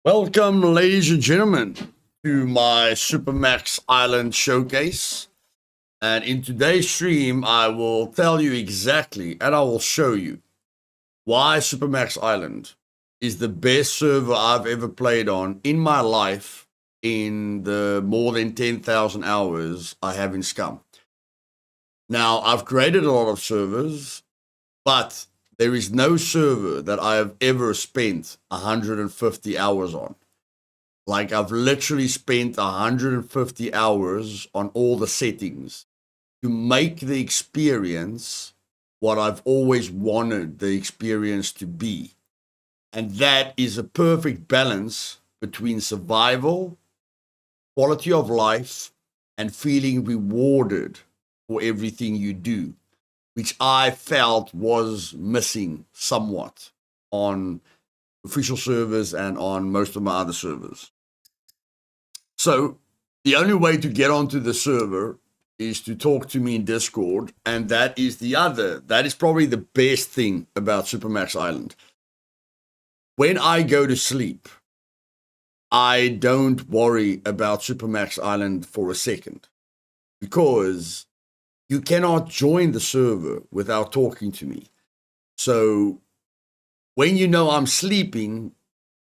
Welcome, ladies and gentlemen, to my Supermax Island showcase. And in today's stream, I will tell you exactly and I will show you why Supermax Island is the best server I've ever played on in my life in the more than 10,000 hours I have in Scum. Now, I've created a lot of servers, but there is no server that I have ever spent 150 hours on. Like, I've literally spent 150 hours on all the settings to make the experience what I've always wanted the experience to be. And that is a perfect balance between survival, quality of life, and feeling rewarded for everything you do, which I felt was missing somewhat on official servers and on most of my other servers. So the only way to get onto the server is to talk to me in Discord, and that is probably the best thing about Supermax Island. When I go to sleep, I don't worry about Supermax Island for a second, because you cannot join the server without talking to me. So when you know I'm sleeping,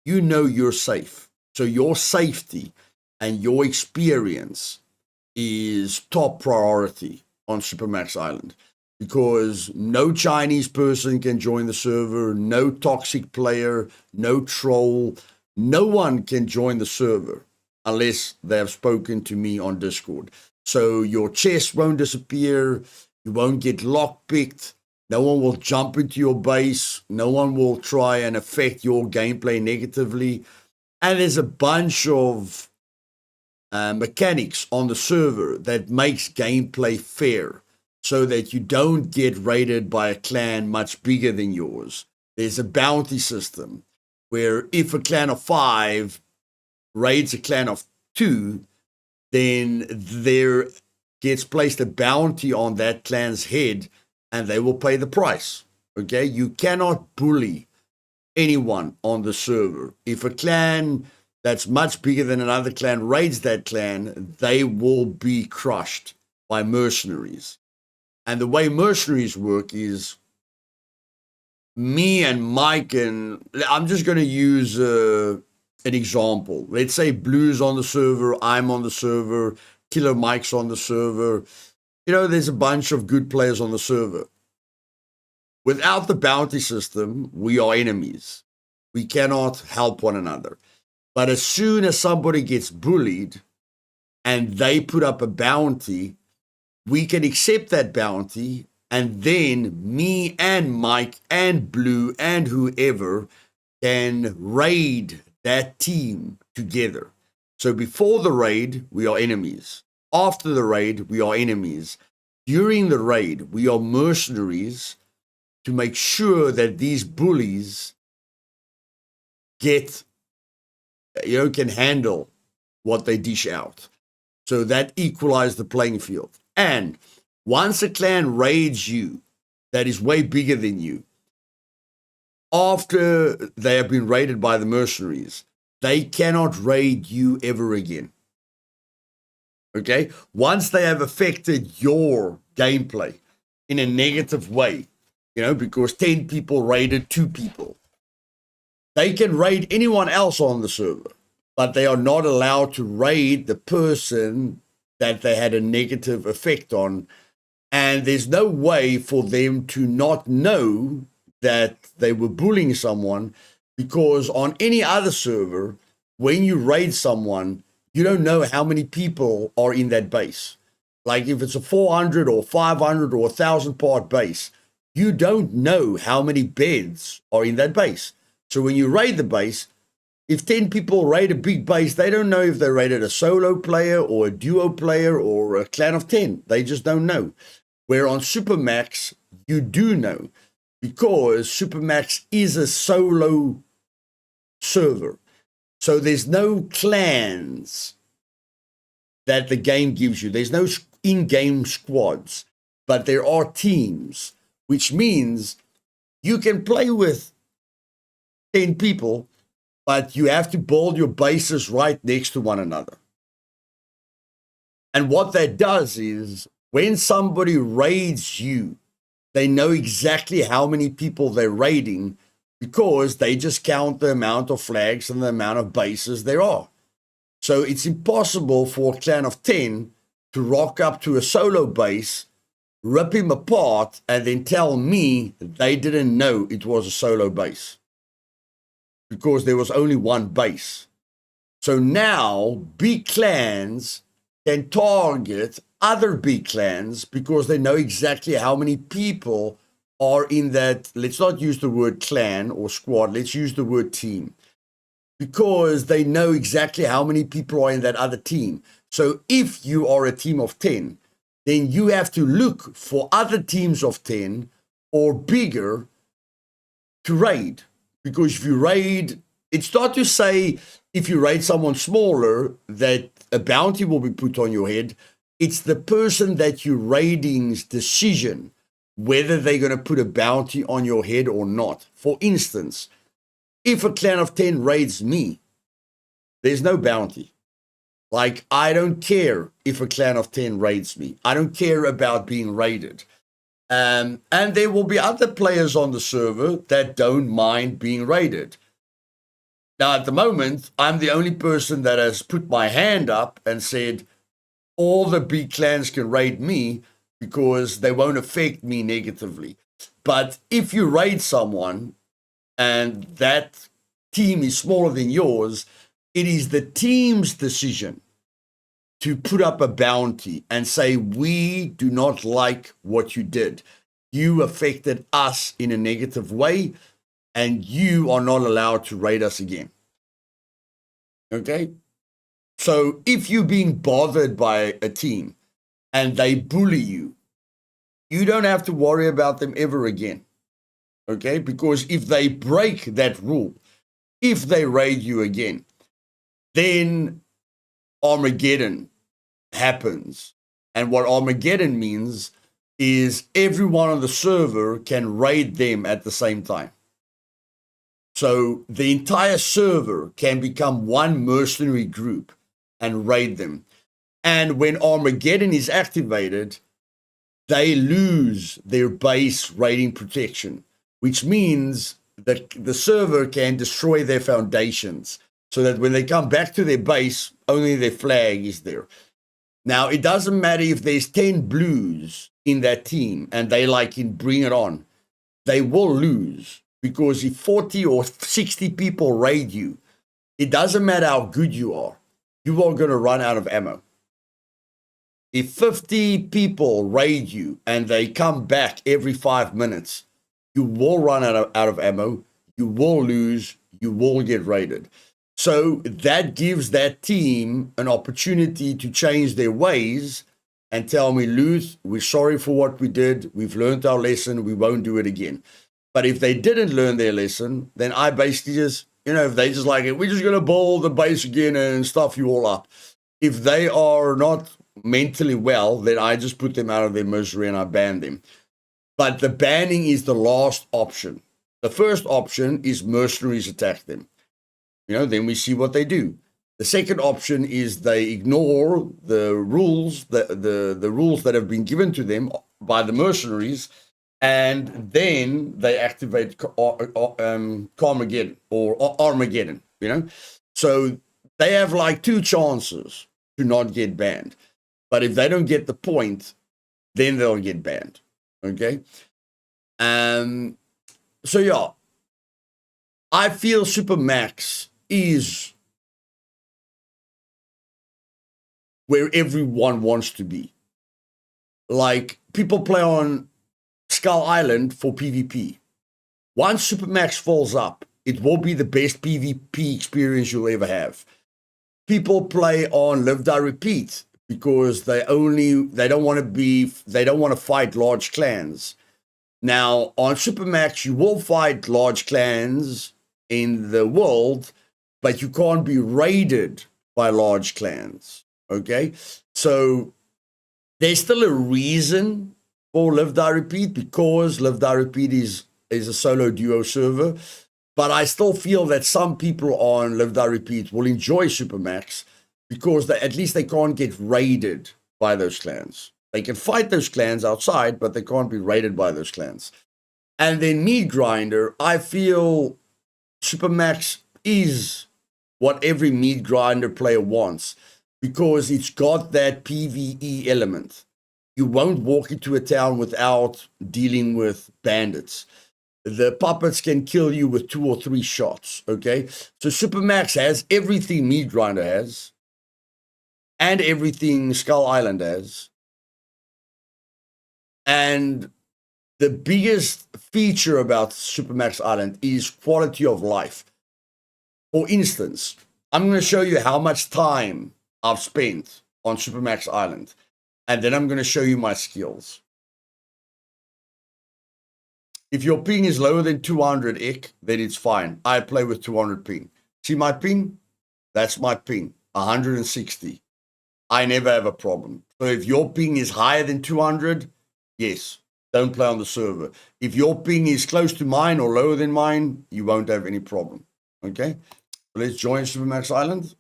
you know you're safe. So your safety and your experience is top priority on Supermax Island, because no Chinese person can join the server, no toxic player, no troll, no one can join the server unless they have spoken to me on Discord. So your chest won't disappear, you won't get lockpicked, no one will jump into your base, no one will try and affect your gameplay negatively, and there's a bunch of mechanics on the server that makes gameplay fair, so that you don't get raided by a clan much bigger than yours. There's a bounty system where if a clan of 5 raids a clan of 2, then there gets placed a bounty on that clan's head and they will pay the price. Okay, you cannot bully anyone on the server. If a clan that's much bigger than another clan raids that clan, they will be crushed by mercenaries. And the way mercenaries work is me and Mike, and I'm just going to use an example. Let's say Blue's on the server, I'm on the server, Killer Mike's on the server. You know, there's a bunch of good players on the server. Without the bounty system, we are enemies. We cannot help one another. But as soon as somebody gets bullied and they put up a bounty, we can accept that bounty, and then me and Mike and Blue and whoever can raid that team together. So before the raid, we are enemies. After the raid, we are enemies. During the raid, we are mercenaries to make sure that these bullies can handle what they dish out. So that equalizes the playing field. And once a clan raids you that is way bigger than you, after they have been raided by the mercenaries, they cannot raid you ever again. Okay? Once they have affected your gameplay in a negative way, because 10 people raided 2 people, they can raid anyone else on the server, but they are not allowed to raid the person that they had a negative effect on. And there's no way for them to not know that they were bullying someone, because on any other server, when you raid someone, you don't know how many people are in that base. Like if it's a 400 or 500 or 1,000 part base, you don't know how many beds are in that base. So when you raid the base, if 10 people raid a big base, they don't know if they raided a solo player or a duo player or a clan of 10. They just don't know. Where on Supermax, you do know, because Supermax is a solo server. So there's no clans that the game gives you. There's no in-game squads, but there are teams, which means you can play with 10 people but you have to build your bases right next to one another. And what that does is when somebody raids you, they know exactly how many people they're raiding because they just count the amount of flags and the amount of bases there are. So it's impossible for a clan of 10 to rock up to a solo base, rip him apart, and then tell me they didn't know it was a solo base because there was only one base. So now big clans can target other big clans because they know exactly how many people are in that. Let's not use the word clan or squad. Let's use the word team, because they know exactly how many people are in that other team. So if you are a team of 10, then you have to look for other teams of 10 or bigger to raid. Because if you raid, it's not to say if you raid someone smaller that a bounty will be put on your head. It's the person that you're raiding's decision whether they're going to put a bounty on your head or not. For instance, if a clan of 10 raids me, there's no bounty. Like, I don't care if a clan of 10 raids me. I don't care about being raided. And there will be other players on the server that don't mind being raided. Now, at the moment, I'm the only person that has put my hand up and said, all the big clans can raid me because they won't affect me negatively. But if you raid someone and that team is smaller than yours, it is the team's decision to put up a bounty and say, we do not like what you did. You affected us in a negative way, and you are not allowed to raid us again. Okay? So if you're being bothered by a team and they bully you, you don't have to worry about them ever again. Okay? Because if they break that rule, if they raid you again, then Armageddon happens. And what Armageddon means is everyone on the server can raid them at the same time. So the entire server can become one mercenary group and raid them. And when Armageddon is activated, they lose their base raiding protection, which means that the server can destroy their foundations so that when they come back to their base, only their flag is there. Now, it doesn't matter if there's 10 blues in that team and they bring it on. They will lose, because if 40 or 60 people raid you, it doesn't matter how good you are going to run out of ammo. If 50 people raid you and they come back every 5 minutes, you will run out of ammo, you will lose, you will get raided. So that gives that team an opportunity to change their ways and tell me, Luth, we're sorry for what we did. We've learned our lesson. We won't do it again. But if they didn't learn their lesson, then I basically just, if they just like it, we're just going to build the base again and stuff you all up. If they are not mentally well, then I just put them out of their misery and I ban them. But the banning is the last option. The first option is mercenaries attack them. Then we see what they do. The second option is they ignore the rules, the rules that have been given to them by the mercenaries, and then they activate Carmageddon or Armageddon, So they have two chances to not get banned. But if they don't get the point, then they'll get banned. Okay? So yeah, I feel Supermax is where everyone wants to be. Like, people play on Skull Island for PvP. Once Supermax falls up, it will be the best PvP experience you'll ever have. People play on Live Die Repeat because they don't want to fight large clans. Now, on Supermax, you will fight large clans in the world, but you can't be raided by large clans. Okay? So there's still a reason for Live Die Repeat, because Live Die Repeat is a solo duo server. But I still feel that some people on Live Die Repeat will enjoy Supermax because at least they can't get raided by those clans. They can fight those clans outside, but they can't be raided by those clans. And then Meat Grinder, I feel Supermax is what every Meat Grinder player wants because it's got that PvE element. You won't walk into a town without dealing with bandits. The puppets can kill you with 2 or 3 shots, okay? So Supermax has everything Meat Grinder has and everything Skull Island has. And the biggest feature about Supermax Island is quality of life. For instance, I'm going to show you how much time I've spent on Supermax Island. And then I'm going to show you my skills. If your ping is lower than 200 IC, then it's fine. I play with 200 ping. See my ping? That's my ping, 160. I never have a problem. So if your ping is higher than 200, yes, don't play on the server. If your ping is close to mine or lower than mine, you won't have any problem. Okay? So let's join Supermax Island.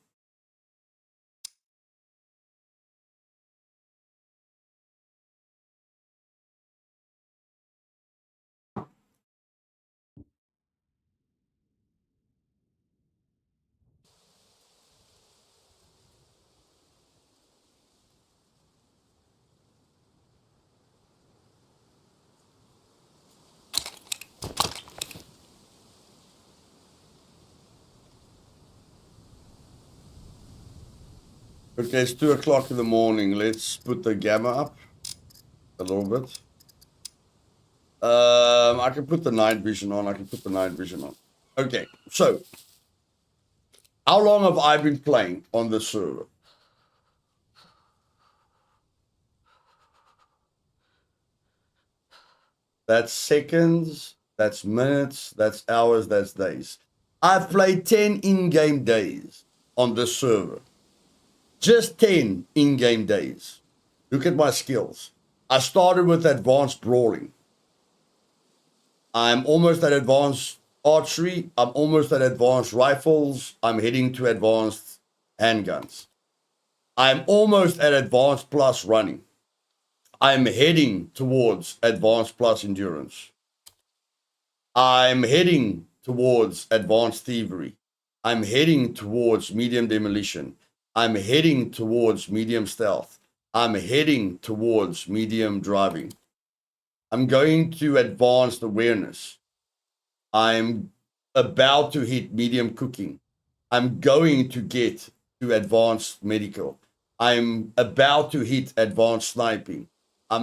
Okay, it's 2 o'clock in the morning. Let's put the gamma up a little bit. I can put the night vision on. Okay, so how long have I been playing on this server? That's seconds, that's minutes, that's hours, that's days. I've played 10 in-game days on this server. Just 10 in-game days. Look at my skills. I started with advanced brawling. I'm almost at advanced archery. I'm almost at advanced rifles. I'm heading to advanced handguns. I'm almost at advanced plus running. I'm heading towards advanced plus endurance. I'm heading towards advanced thievery. I'm heading towards medium demolition. I'm heading towards medium stealth. I'm heading towards medium driving. I'm going to advanced awareness. I'm about to hit medium cooking. I'm going to get to advanced medical. I'm about to hit advanced sniping. I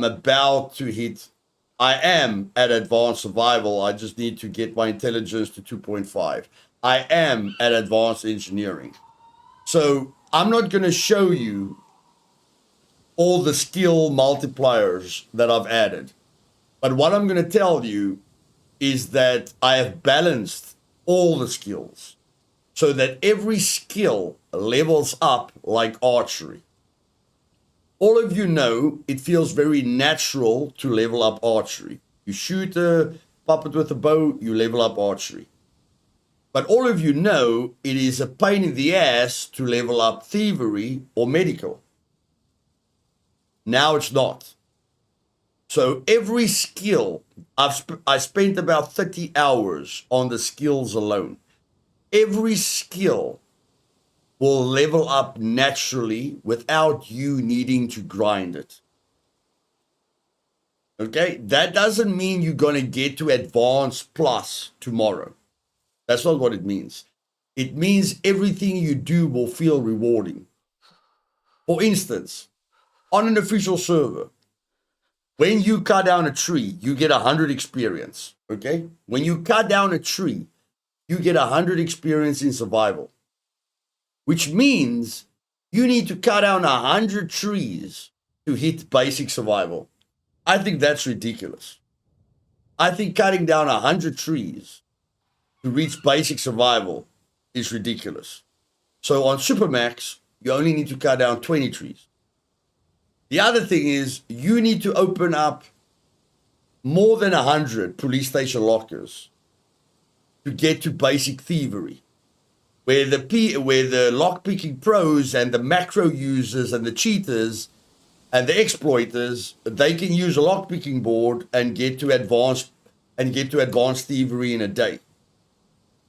am at advanced survival. I just need to get my intelligence to 2.5. I am at advanced engineering. So I'm not going to show you all the skill multipliers that I've added. But what I'm going to tell you is that I have balanced all the skills so that every skill levels up like archery. All of you know it feels very natural to level up archery. You shoot a puppet with a bow, you level up archery. But all of you know it is a pain in the ass to level up thievery or medical. Now it's not. So every skill, I spent about 30 hours on the skills alone. Every skill will level up naturally without you needing to grind it. Okay? That doesn't mean you're going to get to advanced plus tomorrow. That's not what it means. It means everything you do will feel rewarding. For instance, on an official server, when you cut down a tree, you get 100 experience. Okay? When you cut down a tree, you get 100 experience in survival. Which means you need to cut down 100 trees to hit basic survival. I think that's ridiculous. I think cutting down 100 trees to reach basic survival is ridiculous. So on Supermax, you only need to cut down 20 trees. The other thing is you need to open up more than 100 police station lockers to get to basic thievery, where the lockpicking pros and the macro users and the cheaters and the exploiters, they can use a lockpicking board and get to advanced thievery in a day.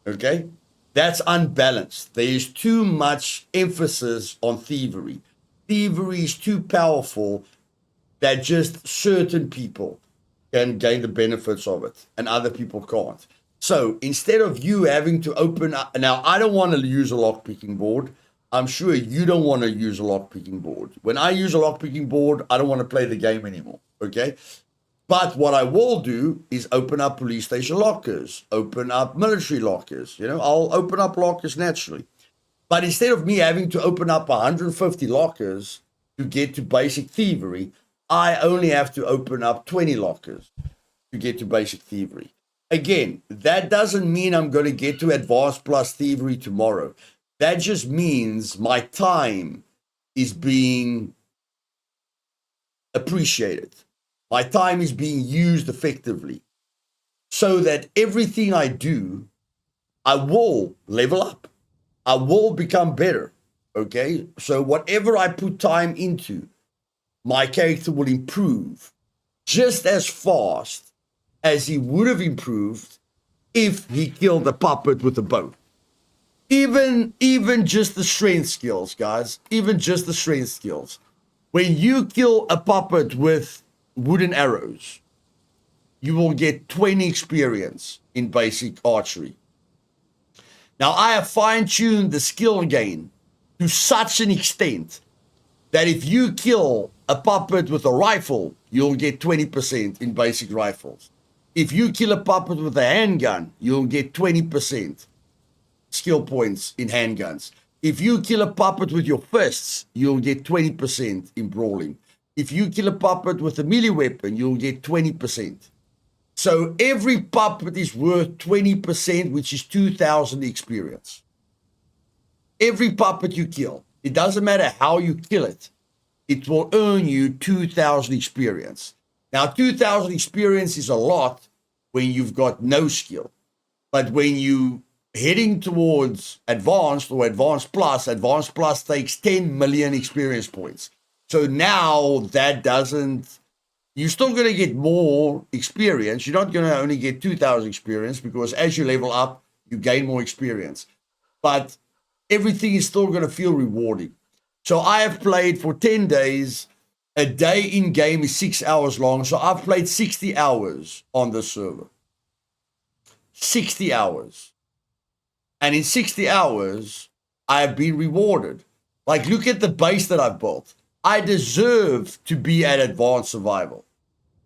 Okay? That's unbalanced. There is too much emphasis on thievery. Thievery is too powerful that just certain people can gain the benefits of it and other people can't. So instead of you having to open up, now I don't want to use a lockpicking board. I'm sure you don't want to use a lockpicking board. When I use a lockpicking board, I don't want to play the game anymore. Okay? But what I will do is open up police station lockers, open up military lockers. You know, I'll open up lockers naturally. But instead of me having to open up 150 lockers to get to basic thievery, I only have to open up 20 lockers to get to basic thievery. Again, that doesn't mean I'm going to get to advanced plus thievery tomorrow. That just means my time is being appreciated. My time is being used effectively so that everything I do, I will level up. I will become better. Okay? So whatever I put time into, my character will improve just as fast as he would have improved if he killed a puppet with a bow. Even just the strength skills, guys. Even just the strength skills. When you kill a puppet with wooden arrows, you will get 20 experience in basic archery. Now, I have fine-tuned the skill gain to such an extent that if you kill a puppet with a rifle, you'll get 20% in basic rifles. If you kill a puppet with a handgun, you'll get 20% skill points in handguns. If you kill a puppet with your fists, you'll get 20% in brawling. If you kill a puppet with a melee weapon, you'll get 20%. So every puppet is worth 20%, which is 2,000 experience. Every puppet you kill, it doesn't matter how you kill it, it will earn you 2,000 experience. Now, 2,000 experience is a lot when you've got no skill. But when you heading towards advanced or advanced plus takes 10 million experience points. So now that doesn't, you're still going to get more experience. You're not going to only get 2,000 experience because as you level up, you gain more experience. But everything is still going to feel rewarding. So I have played for 10 days. A day in game is 6 hours long. So I've played 60 hours on this server. 60 hours. And in 60 hours, I have been rewarded. Like, look at the base that I've built. I deserve to be at advanced survival.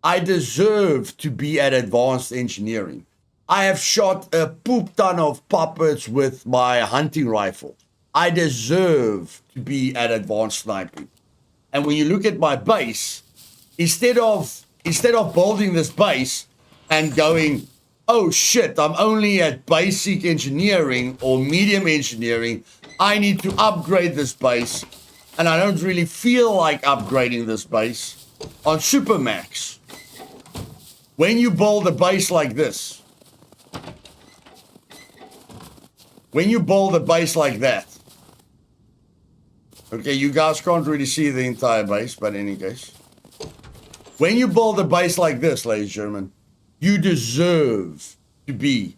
I deserve to be at advanced engineering. I have shot a poop ton of puppets with my hunting rifle. I deserve to be at advanced sniping. And when you look at my base, instead of building this base and going, oh shit, I'm only at basic engineering or medium engineering, I need to upgrade this base. And I don't really feel like upgrading this base. On Supermax, when you build a base like this, when you build a base like that, okay, you guys can't really see the entire base, but in any case, when you build a base like this, ladies and gentlemen, you deserve to be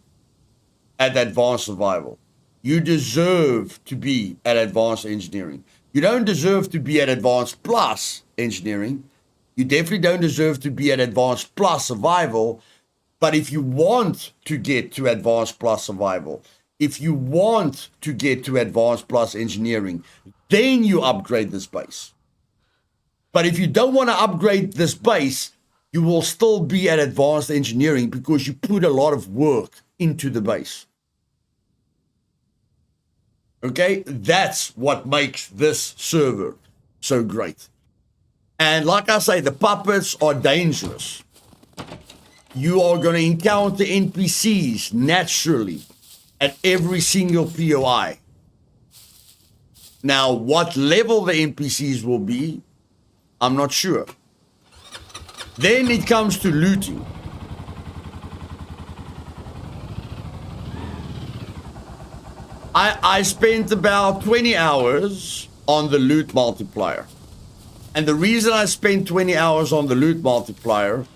at advanced survival. You deserve to be at advanced engineering. You don't deserve to be at advanced plus engineering. You definitely don't deserve to be at advanced plus survival. But if you want to get to advanced plus survival, if you want to get to advanced plus engineering, then you upgrade this base. But if you don't want to upgrade this base, you will still be at advanced engineering because you put a lot of work into the base. Okay, that's what makes this server so great. And like I say, the puppets are dangerous. You are going to encounter NPCs naturally at every single POI. Now, what level the NPCs will be, I'm not sure. Then it comes to looting. I spent about 20 hours on the loot multiplier. And the reason I spent 20 hours on the loot multiplier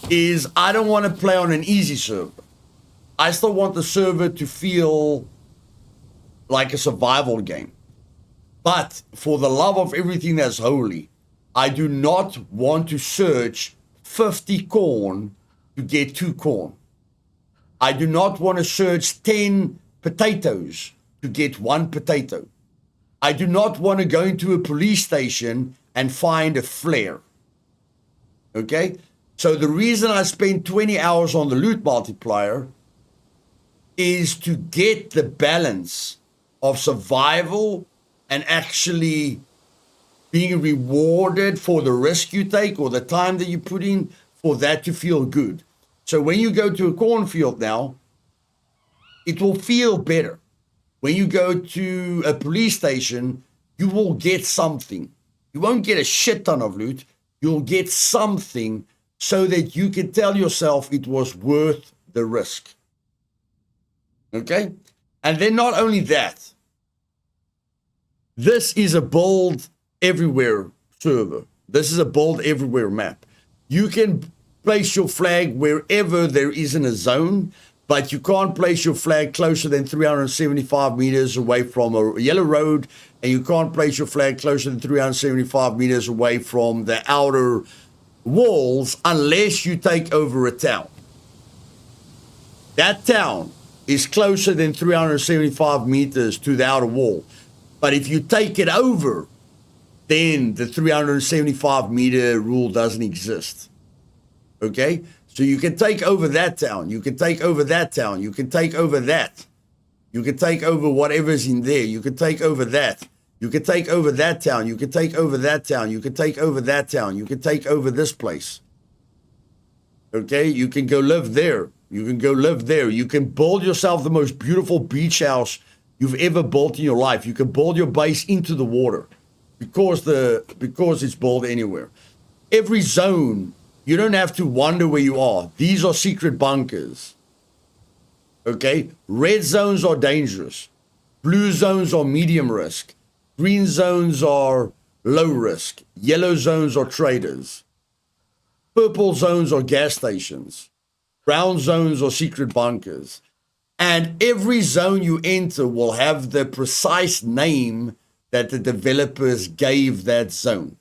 is I don't want to play on an easy server. I still want the server to feel like a survival game. But for the love of everything that's holy, I do not want to search 50 corn to get 2 corn. I do not want to search 10 potatoes to get 1 potato. I do not want to go into a police station and find a flare. Okay? So the reason I spend 20 hours on the loot multiplier is to get the balance of survival and actually being rewarded for the risk you take or the time that you put in for that to feel good. So when you go to a cornfield now, it will feel better. When you go to a police station, you will get something. You won't get a shit ton of loot. You'll get something so that you can tell yourself it was worth the risk. Okay? And then not only that, this is a build everywhere server. This is a build everywhere map. You can place your flag wherever there isn't a zone, but you can't place your flag closer than 375 meters away from a yellow road, and you can't place your flag closer than 375 meters away from the outer walls unless you take over a town. That town is closer than 375 meters to the outer wall. But if you take it over, then the 375 meter rule doesn't exist. Okay? So you can take over that town. You can take over that town. You can take over that. You can take over whatever's in there. You can take over that. You can take over that town. You can take over that town. You can take over that town. You can take over this place. Okay? You can go live there. You can go live there. You can build yourself the most beautiful beach house you've ever built in your life. You can build your base into the water because it's built anywhere. Every zone, you don't have to wonder where you are. These are secret bunkers. Okay? Red zones are dangerous. Blue zones are medium risk. Green zones are low risk. Yellow zones are traders. Purple zones are gas stations. Brown zones are secret bunkers. And every zone you enter will have the precise name that the developers gave that zone.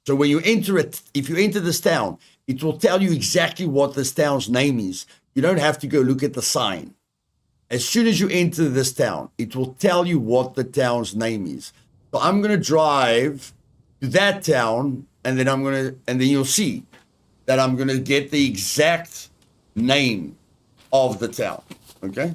So when you enter it, if you enter this town, it will tell you exactly what this town's name is. You don't have to go look at the sign. As soon as you enter this town, it will tell you what the town's name is. So I'm going to drive to that town, and then you'll see that I'm going to get the exact name of the town. Okay?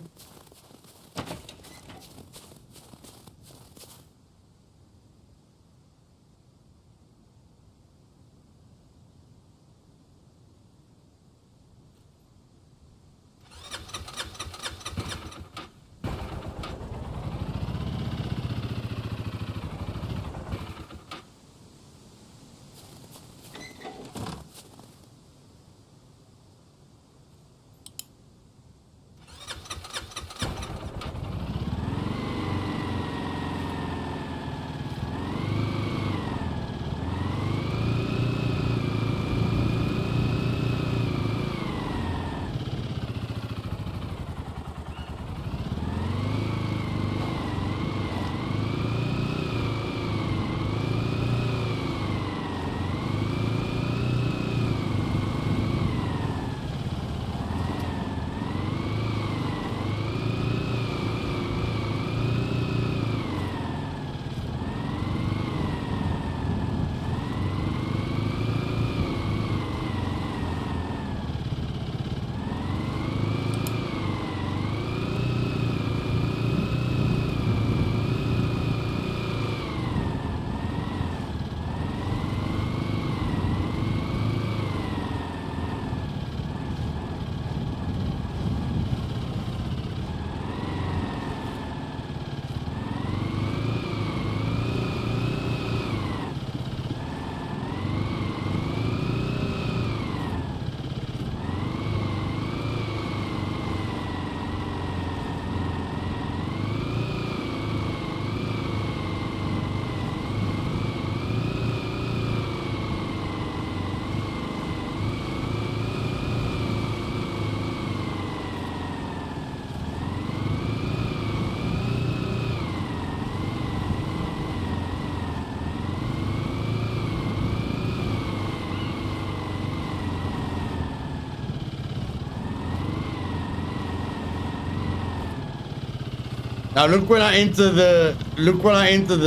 Now look when I enter the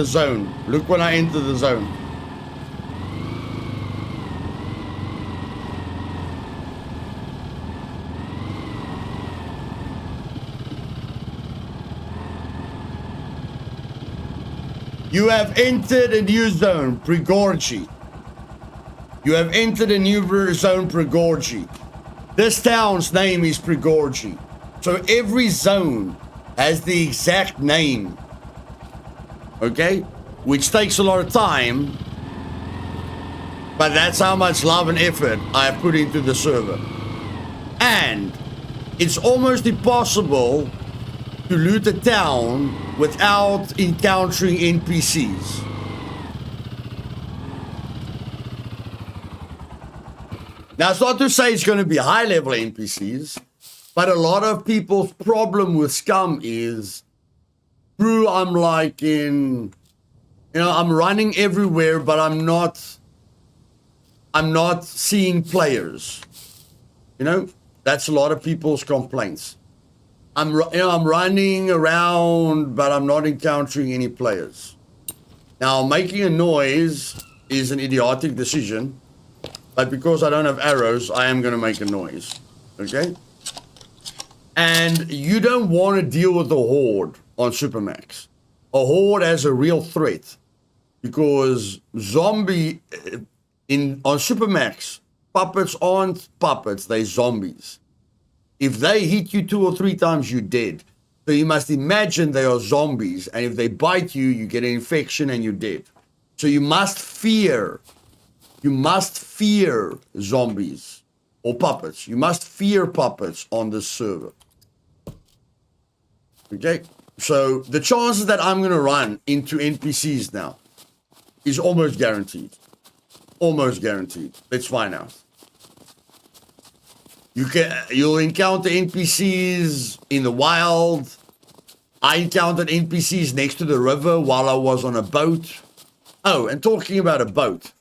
zone. Look when I enter the zone. You have entered a new zone, Prigorji. You have entered a new zone, Prigorji. This town's name is Prigorji. So every zone has the exact name. Okay? Which takes a lot of time. But that's how much love and effort I have put into the server. And it's almost impossible to loot a town without encountering NPCs. Now, it's not to say it's going to be high-level NPCs, but a lot of people's problem with Scum is, Brew, I'm like in, I'm running everywhere, but I'm not seeing players. That's a lot of people's complaints. I'm running around, but I'm not encountering any players. Now, making a noise is an idiotic decision, but because I don't have arrows, I am going to make a noise, okay? And you don't want to deal with a horde on Supermax. A horde has a real threat, because on Supermax, puppets aren't puppets, they're zombies. If they hit you 2 or 3 times, you're dead. So you must imagine they are zombies, and if they bite you, you get an infection and you're dead. So you must fear zombies or puppets. You must fear puppets on this server. Okay? So the chances that I'm going to run into NPCs now is almost guaranteed. Almost guaranteed. Let's find out. You'll encounter NPCs in the wild. I encountered NPCs next to the river while I was on a boat. Oh, and talking about a boat,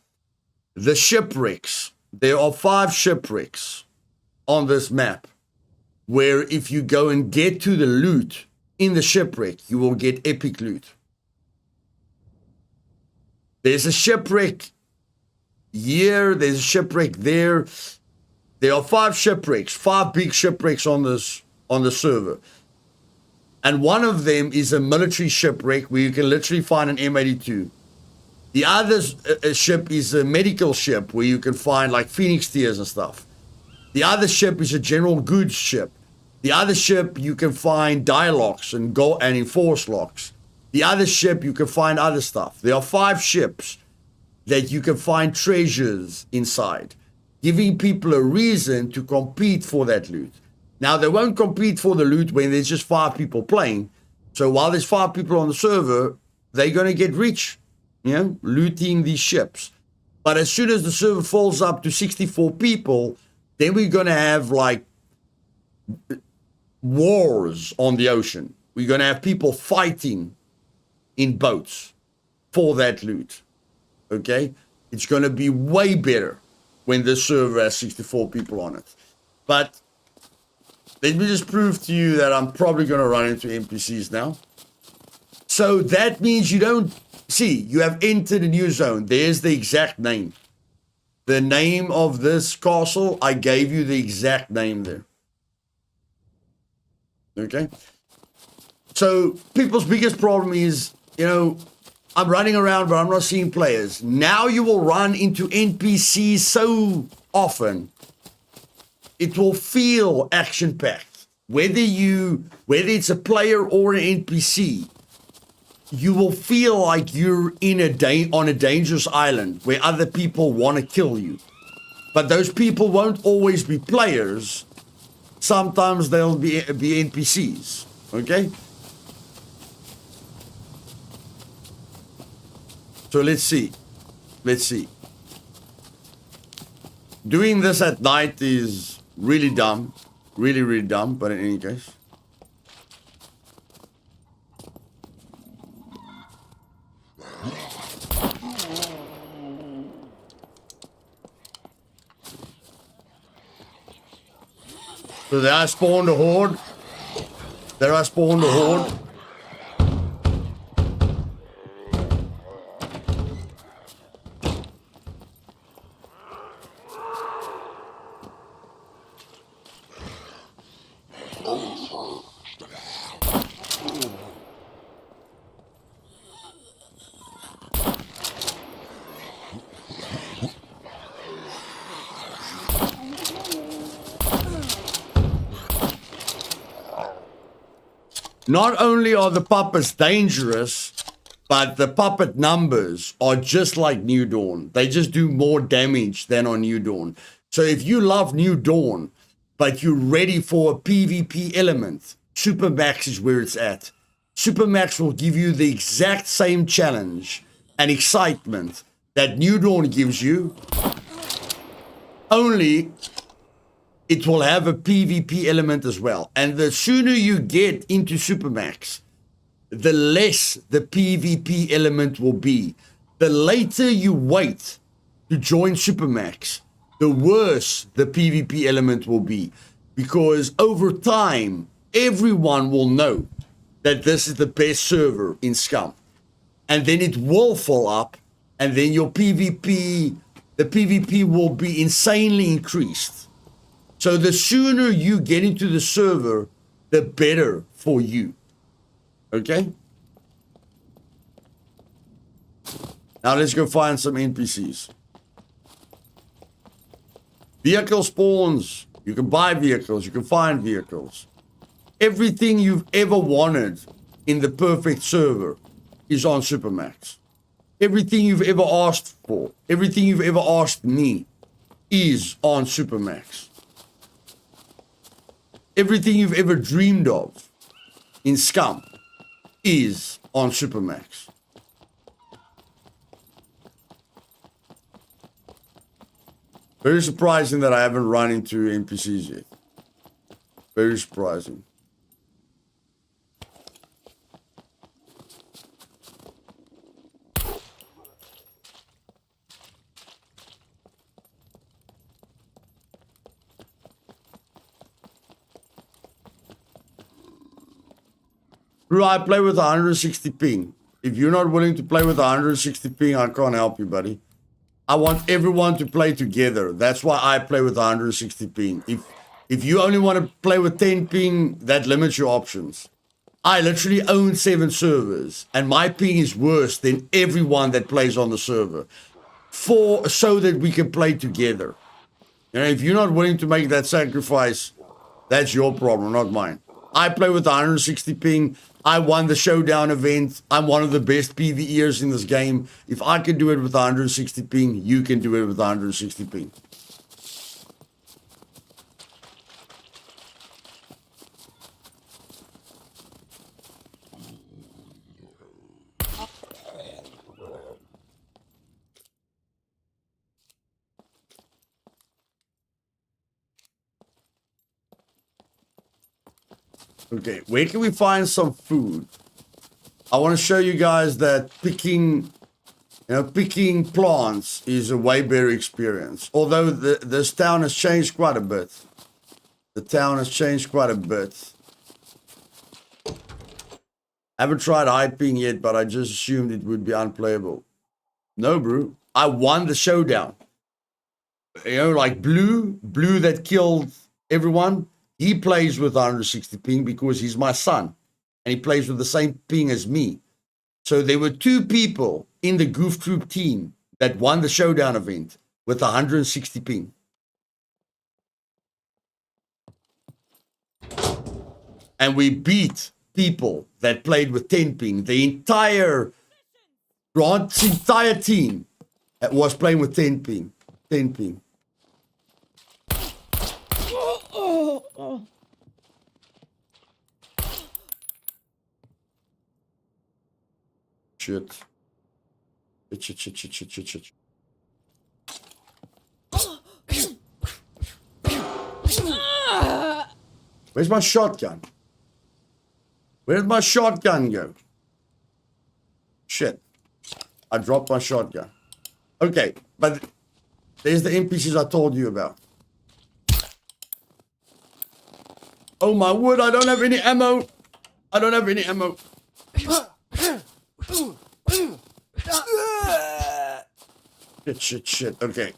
the shipwrecks. There are 5 shipwrecks on this map where if you go and get to the loot in the shipwreck, you will get epic loot. There's a shipwreck here, there's a shipwreck there. There are 5 shipwrecks, 5 big shipwrecks on the server. And one of them is a military shipwreck where you can literally find an M82. The other ship is a medical ship where you can find like Phoenix tears and stuff. The other ship is a general goods ship. The other ship you can find dialogues and enforce locks. The other ship you can find other stuff. There are 5 ships that you can find treasures inside, giving people a reason to compete for that loot. Now, they won't compete for the loot when there's just 5 people playing. So while there's 5 people on the server, they're going to get rich, looting these ships. But as soon as the server falls up to 64 people, then we're going to have like wars on the ocean. We're going to have people fighting in boats for that loot. Okay? It's going to be way better when the server has 64 people on it. But let me just prove to you that I'm probably going to run into NPCs now. So that means you don't see, you have entered a new zone. There's the exact name. The name of this castle, I gave you the exact name there. Okay? So people's biggest problem is, I'm running around, but I'm not seeing players. Now you will run into NPCs so often, it will feel action-packed. Whether it's a player or an NPC, you will feel like you're on a dangerous island where other people want to kill you. But those people won't always be players. Sometimes they'll be NPCs. Okay? So let's see. Doing this at night is really dumb. Really, really dumb, but in any case. So there I spawned a horde. Not only are the puppets dangerous, but the puppet numbers are just like New Dawn. They just do more damage than on New Dawn. So if you love New Dawn, but you're ready for a PvP element, Supermax is where it's at. Supermax will give you the exact same challenge and excitement that New Dawn gives you, only it will have a PvP element as well. And the sooner you get into Supermax, the less the PvP element will be. The later you wait to join Supermax, the worse the PvP element will be. Because over time, everyone will know that this is the best server in Scum. And then it will fall up, and then your PvP, the PvP will be insanely increased. So the sooner you get into the server, the better for you. Okay? Now let's go find some NPCs. Vehicle spawns. You can buy vehicles. You can find vehicles. Everything you've ever wanted in the perfect server is on Supermax. Everything you've ever asked for, everything you've ever asked me is on Supermax. Everything you've ever dreamed of in Scum is on Supermax. Very surprising that I haven't run into NPCs yet. Very surprising. Bro, I play with 160 ping. If you're not willing to play with 160 ping, I can't help you, buddy. I want everyone to play together. That's why I play with 160 ping. If you only want to play with 10 ping, that limits your options. I literally own 7 servers, and my ping is worse than everyone that plays on the server. So that we can play together. You know, if you're not willing to make that sacrifice, that's your problem, not mine. I play with 160 ping. I won the showdown event. I'm one of the best PvEers in this game. If I can do it with 160 ping, you can do it with 160 ping. Okay, where can we find some food? I want to show you guys that picking plants is a way better experience. Although this town has changed quite a bit. The town has changed quite a bit. I haven't tried hyping yet, but I just assumed it would be unplayable. No, bro. I won the showdown. You know, like Blue that killed everyone. He plays with 160 ping because he's my son. And he plays with the same ping as me. So there were 2 people in the Goof Troop team that won the showdown event with 160 ping. And we beat people that played with 10 ping. The entire team was playing with 10 ping. 10 ping. Shit. Shit. Where's my shotgun? Where'd my shotgun go? Shit. I dropped my shotgun. Okay, but there's the NPCs I told you about. Oh my word, I don't have any ammo. I don't have any ammo. Shit. Okay.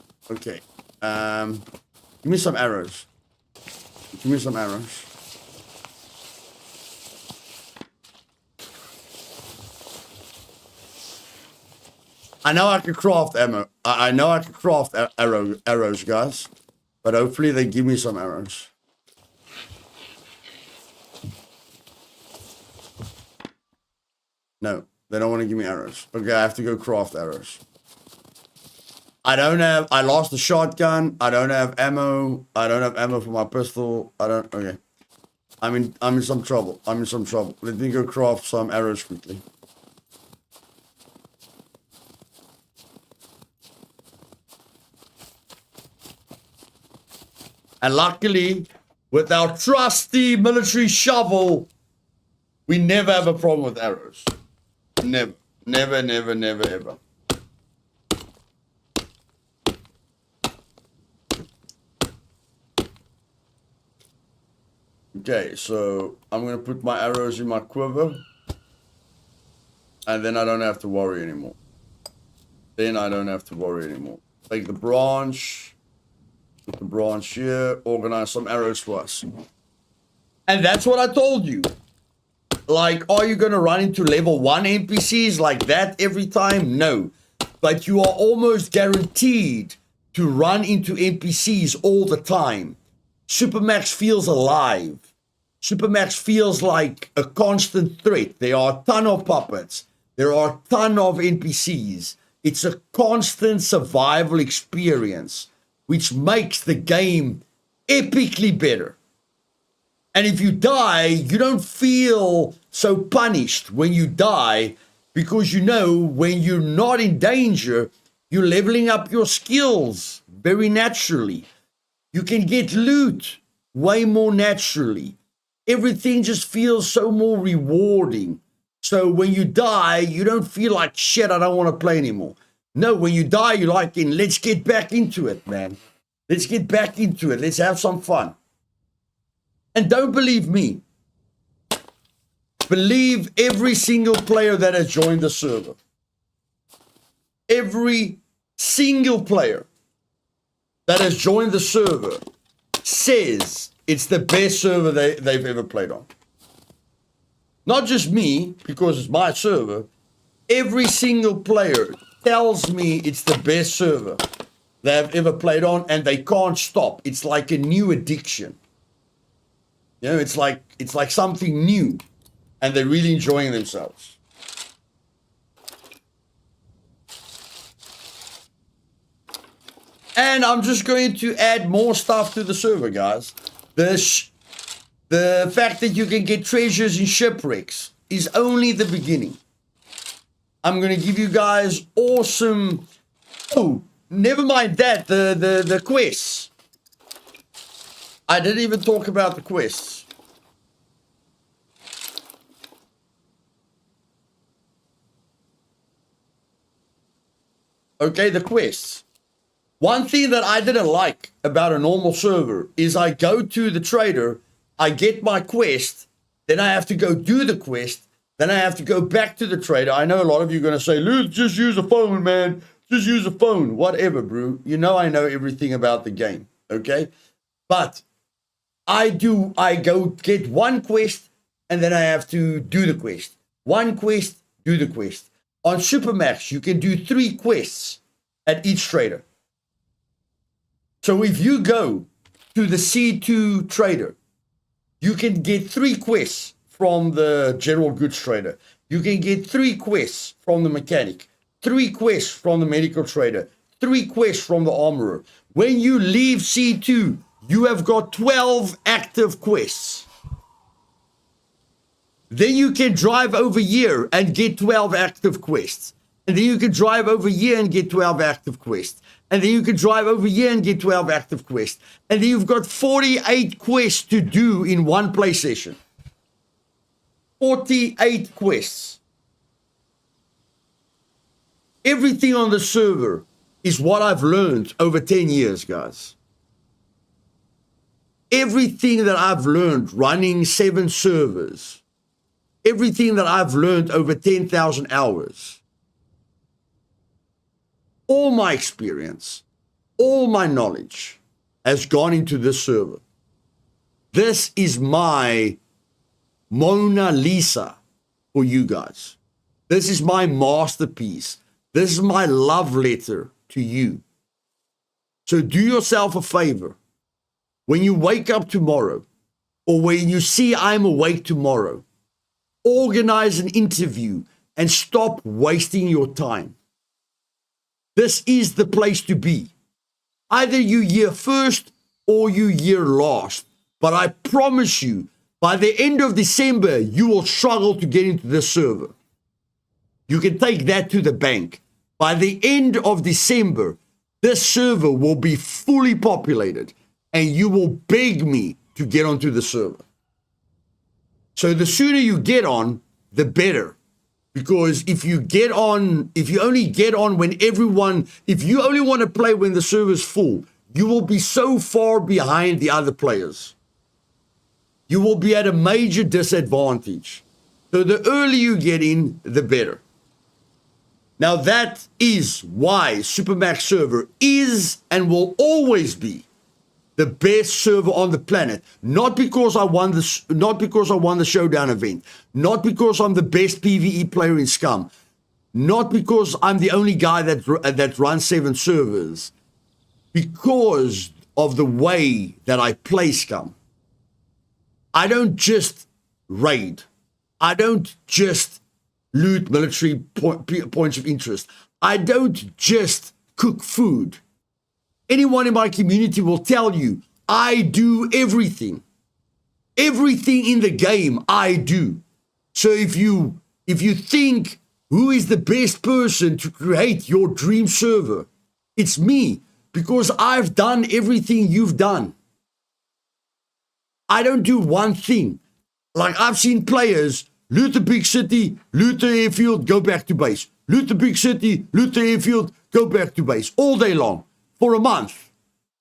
Give me some arrows. Give me some arrows. I know I can craft ammo. I know I can craft arrows, guys. But hopefully they give me some arrows. No, they don't want to give me arrows. Okay, I have to go craft arrows. I lost the shotgun. I don't have ammo. I don't have ammo for my pistol. Okay. I'm in some trouble. Let me go craft some arrows quickly. And luckily, with our trusty military shovel, we never have a problem with arrows. Never, ever. Okay, so I'm going to put my arrows in my quiver. And then I don't have to worry anymore. Take the branch. Put the branch here. Organize some arrows for us. And that's what I told you. Like, are you going to run into level 1 NPCs like that every time? No. But you are almost guaranteed to run into NPCs all the time. Supermax feels alive. Supermax feels like a constant threat. There are a ton of puppets. There are a ton of NPCs. It's a constant survival experience, which makes the game epically better. And if you die, you don't feel so punished when you die, because you know when you're not in danger, you're leveling up your skills very naturally. You can get loot way more naturally. Everything just feels so more rewarding. So when you die, you don't feel like, shit, I don't want to play anymore. No, when you die, you're like, let's get back into it, man. Let's get back into it. Let's have some fun. And don't believe me. Believe every single player that has joined the server. Every single player that has joined the server says it's the best server they've ever played on. Not just me, because it's my server. Every single player tells me it's the best server they've ever played on, and they can't stop. It's like a new addiction. You know, it's like something new, and they're really enjoying themselves. And I'm just going to add more stuff to the server, guys. The fact that you can get treasures in shipwrecks is only the beginning. I'm going to give you guys awesome... Oh, never mind that. The quests. I didn't even talk about the quests. Okay, the quests. One thing that I didn't like about a normal server is I go to the trader, I get my quest, then I have to go do the quest, then I have to go back to the trader. I know a lot of you are going to say, Luth, just use a phone, man. Just use a phone. Whatever, bro. You know I know everything about the game, okay? But I go get one quest, and then I have to do the quest. One quest, do the quest. On Supermax, you can do 3 quests at each trader. So if you go to the C2 trader, you can get 3 quests from the general goods trader. You can get 3 quests from the mechanic, 3 quests from the medical trader, 3 quests from the armorer. When you leave C2, you have got 12 active quests. Then you can drive over here and get 12 active quests. And then you can drive over here and get 12 active quests. And then you can drive over here and get 12 active quests. And then you've got 48 quests to do in one play session. 48 quests. Everything on the server is what I've learned over 10 years, guys. Everything that I've learned running 7 servers. Everything that I've learned over 10,000 hours. All my experience, all my knowledge has gone into this server. This is my Mona Lisa for you guys. This is my masterpiece. This is my love letter to you. So do yourself a favor. When you wake up tomorrow, or when you see I'm awake tomorrow, organize an interview and stop wasting your time. This is the place to be. Either you year first or you year last. But I promise you, by the end of December, you will struggle to get into this server. You can take that to the bank. By the end of December, this server will be fully populated and you will beg me to get onto the server. So the sooner you get on, the better. Because if you only get on when if you only want to play when the server's full, you will be so far behind the other players. You will be at a major disadvantage. So the earlier you get in, the better. Now that is why Supermax server is and will always be the best server on the planet. Not because I won the showdown event, not because I'm the best PvE player in Scum, not because I'm the only guy that runs 7 servers, because of the way that I play Scum. I don't just raid. I don't just loot military points of interest. I don't just cook food. Anyone in my community will tell you, I do everything. Everything in the game, I do. So if you think who is the best person to create your dream server, it's me, because I've done everything you've done. I don't do one thing. Like I've seen players loot the big city, loot the airfield, go back to base. Loot the big city, loot the airfield, go back to base all day long. For a month.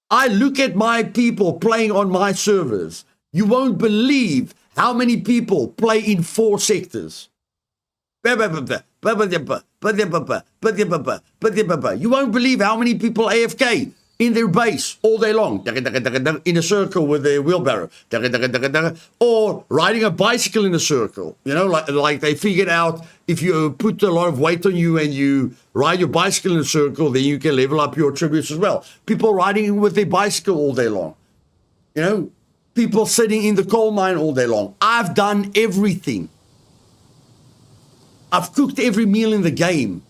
I look at my people playing on my servers. You won't believe how many people play in 4 sectors. You won't believe how many people AFK in their base all day long, in a circle with a wheelbarrow, or riding a bicycle in a circle. You know, like they figured out if you put a lot of weight on you and you ride your bicycle in a circle, then you can level up your attributes as well. People riding with their bicycle all day long. You know, people sitting in the coal mine all day long. I've done everything. I've cooked every meal in the game.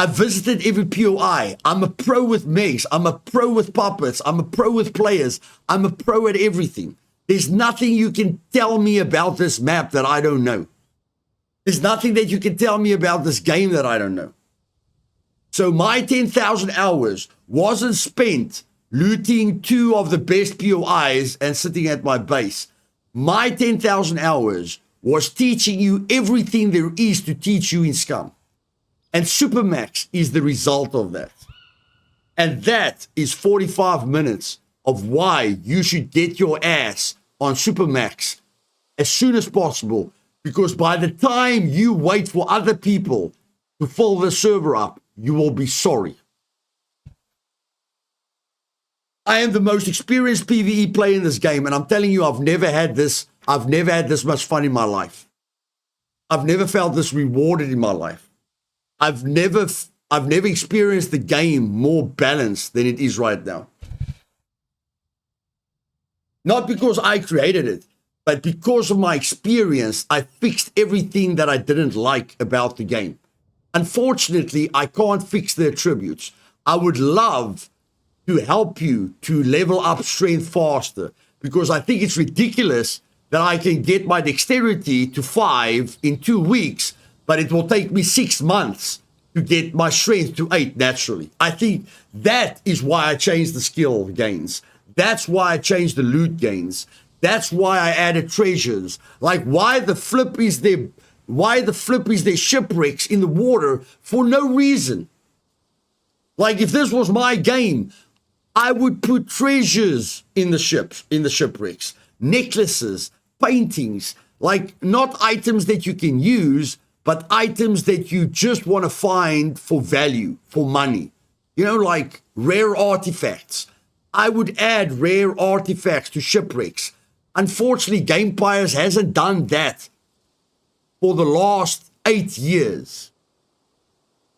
I've visited every POI. I'm a pro with megs. I'm a pro with puppets. I'm a pro with players. I'm a pro at everything. There's nothing you can tell me about this map that I don't know. There's nothing that you can tell me about this game that I don't know. So my 10,000 hours wasn't spent looting 2 of the best POIs and sitting at my base. My 10,000 hours was teaching you everything there is to teach you in Scum. And Supermax is the result of that. And that is 45 minutes of why you should get your ass on Supermax as soon as possible. Because by the time you wait for other people to fill the server up, you will be sorry. I am the most experienced PvE player in this game, and I'm telling you, I've never had this much fun in my life. I've never felt this rewarded in my life. I've never experienced the game more balanced than it is right now. Not because I created it, but because of my experience, I fixed everything that I didn't like about the game. Unfortunately, I can't fix the attributes. I would love to help you to level up strength faster, because I think it's ridiculous that I can get my dexterity to 5 in 2 weeks, but it will take me 6 months to get my strength to 8 naturally. I think that is why I changed the skill gains. That's why I changed the loot gains. That's why I added treasures. Like why the flip is there shipwrecks in the water for no reason. Like if this was my game, I would put treasures in the shipwrecks, necklaces, paintings, like not items that you can use, but items that you just want to find for value, for money. You know, like rare artifacts. I would add rare artifacts to shipwrecks. Unfortunately, Gamepires hasn't done that for the last 8 years.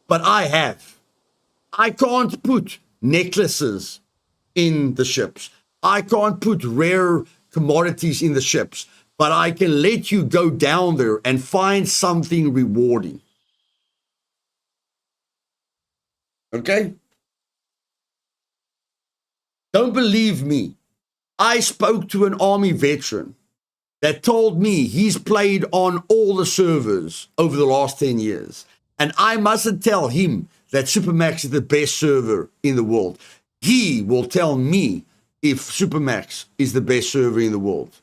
But I have. I can't put necklaces in the ships. I can't put rare commodities in the ships. But I can let you go down there and find something rewarding. Okay? Don't believe me. I spoke to an army veteran that told me he's played on all the servers over the last 10 years. And I mustn't tell him that Supermax is the best server in the world. He will tell me if Supermax is the best server in the world.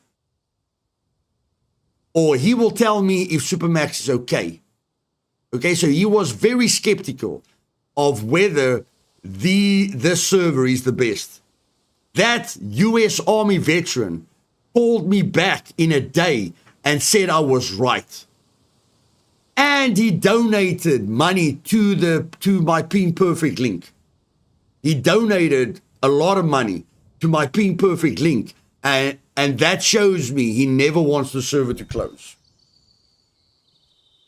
Or he will tell me if Supermax is okay. Okay, so he was very skeptical of whether this server is the best. That US Army veteran called me back in a day and said I was right. And he donated money to my Ping Perfect link. He donated a lot of money to my Ping Perfect link, and that shows me he never wants the server to close.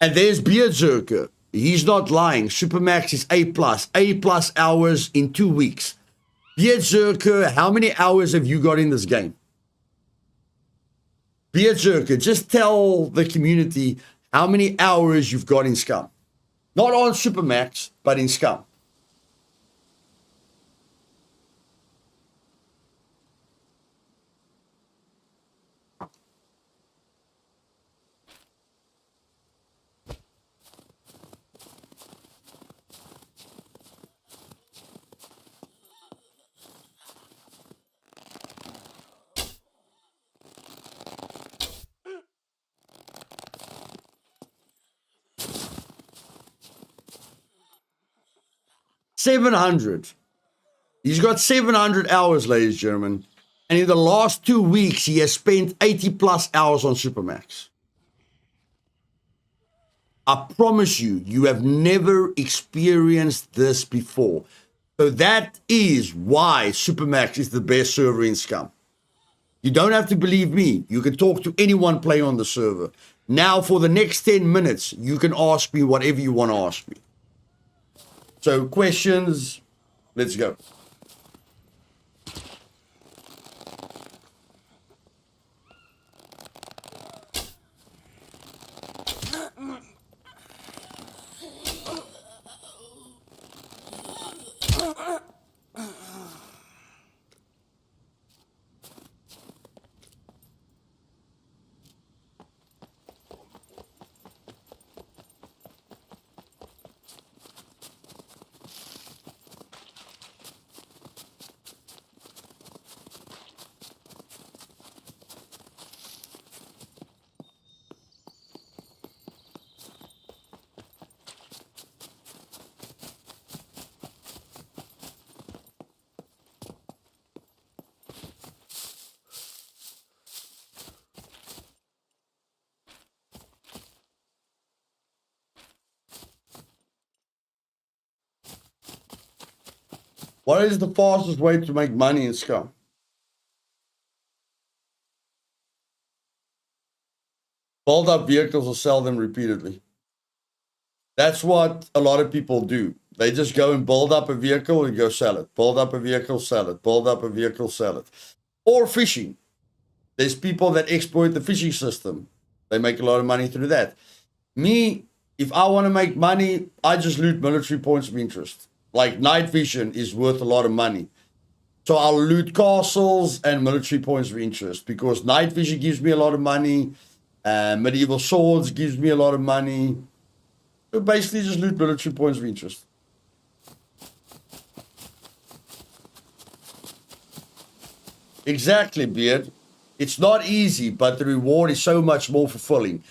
And there's Beardzerker. He's not lying. Supermax is A+ hours in 2 weeks. Beardzerker, how many hours have you got in this game? Beardzerker, just tell the community how many hours you've got in Scum. Not on Supermax, but in Scum. $700. He's got 700 hours, ladies and gentlemen. And in the last 2 weeks, he has spent 80+ hours on Supermax. I promise you, you have never experienced this before. So that is why Supermax is the best server in Scum. You don't have to believe me. You can talk to anyone playing on the server. Now, for the next 10 minutes, you can ask me whatever you want to ask me. So, questions, let's go. What is the fastest way to make money in Scum? Build up vehicles or sell them repeatedly. That's what a lot of people do. They just go and build up a vehicle and go sell it. Build up a vehicle, sell it. Build up a vehicle, sell it. Or fishing. There's people that exploit the fishing system. They make a lot of money through that. Me, if I want to make money, I just loot military points of interest. Like night vision is worth a lot of money. So I'll loot castles and military points of interest because night vision gives me a lot of money. Medieval swords gives me a lot of money. So basically just loot military points of interest. Exactly, Beard. It's not easy, but the reward is so much more fulfilling.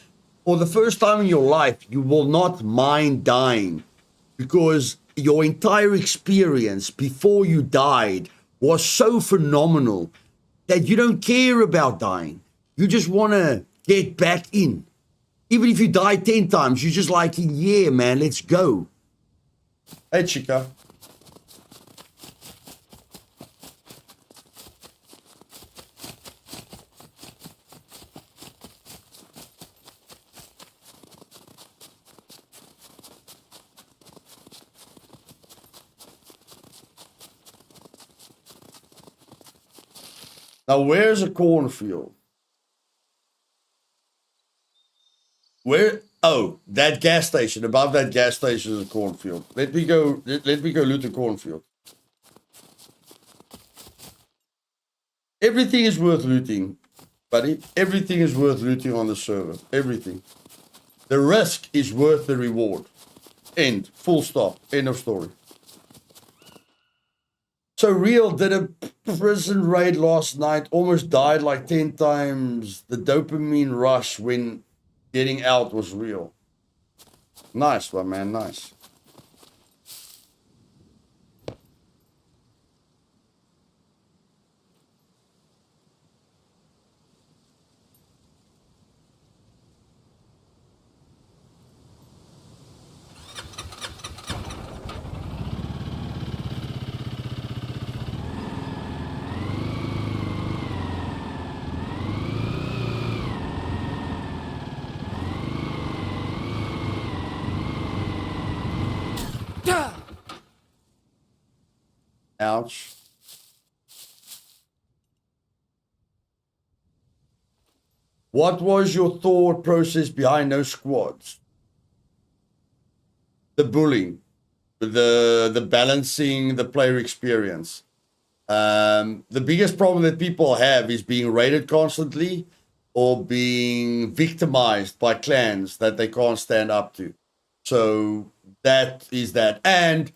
For the first time in your life, you will not mind dying because your entire experience before you died was so phenomenal that you don't care about dying. You just want to get back in. Even if you die 10 times, you're just like, yeah, man, let's go. Hey, Chica. Now, where's a cornfield? Where Oh, that gas station. Above that gas station is a cornfield. Let me go. Let me go loot the cornfield. Everything is worth looting, buddy. Everything is worth looting on the server. Everything. The risk is worth the reward. End. Full stop. End of story. So Real did a prison raid last night. Almost died like 10 times. The dopamine rush when getting out was real. Nice one, man. Nice. Ouch. What was your thought process behind no squads? The bullying, the balancing, the player experience. The biggest problem that people have is being raided constantly or being victimized by clans that they can't stand up to. So that is that. And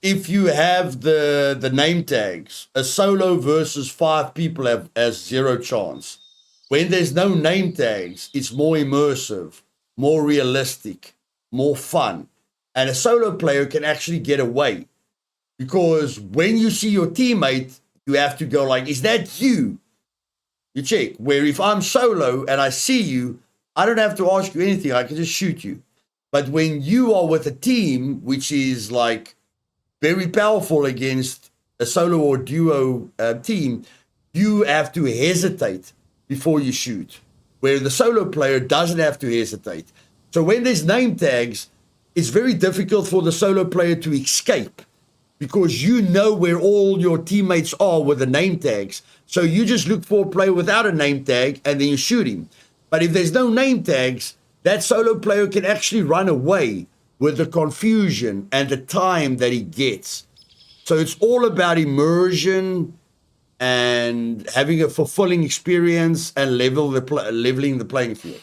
if you have the name tags, a solo versus 5 people has 0 chance. When there's no name tags, it's more immersive, more realistic, more fun. And a solo player can actually get away. Because when you see your teammate, you have to go like, is that you? You check. Where if I'm solo and I see you, I don't have to ask you anything. I can just shoot you. But when you are with a team, which is like very powerful against a solo or duo team, you have to hesitate before you shoot, where the solo player doesn't have to hesitate. So when there's name tags, it's very difficult for the solo player to escape because you know where all your teammates are with the name tags. So you just look for a player without a name tag and then you shoot him. But if there's no name tags, that solo player can actually run away with the confusion and the time that he gets. So it's all about immersion and having a fulfilling experience and leveling the playing field.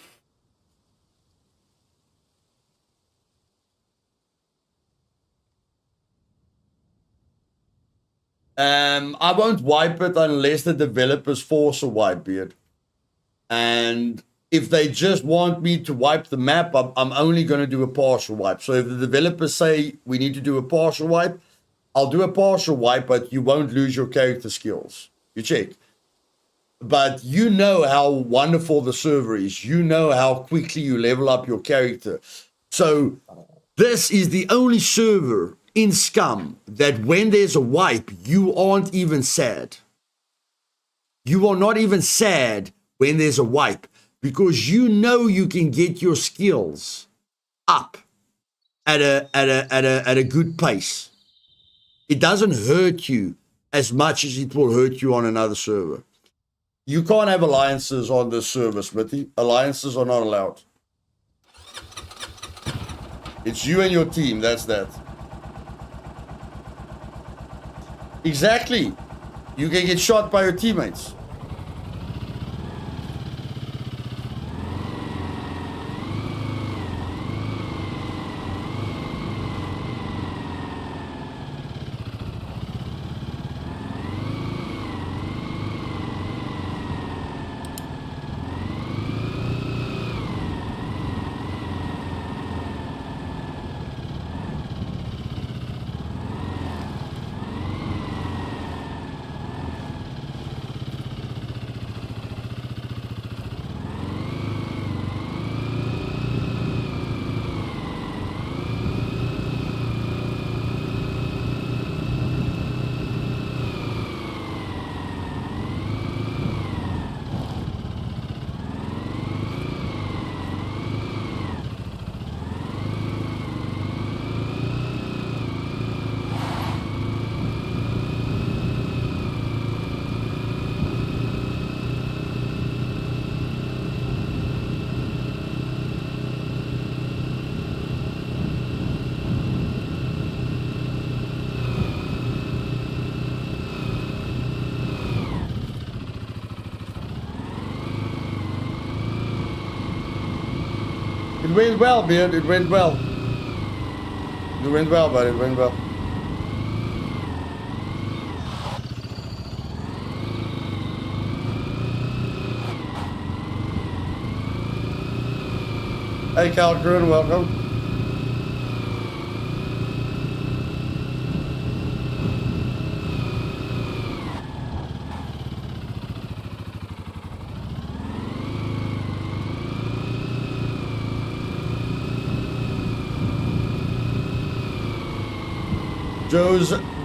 I won't wipe it unless the developers force a wipe, Beard. And if they just want me to wipe the map, I'm only going to do a partial wipe. So if the developers say we need to do a partial wipe, I'll do a partial wipe, but you won't lose your character skills. You check. But you know how wonderful the server is. You know how quickly you level up your character. So this is the only server in Scum that when there's a wipe, you aren't even sad. You are not even sad when there's a wipe because you know you can get your skills up at a good pace. It doesn't hurt you as much as it will hurt you on another server. You can't have alliances on this server, Smithy. Alliances are not allowed. It's you and your team, that's that. Exactly. You can get shot by your teammates. It went well, Beard. It went well. It went well, but it went well. Hey, Calgren, welcome.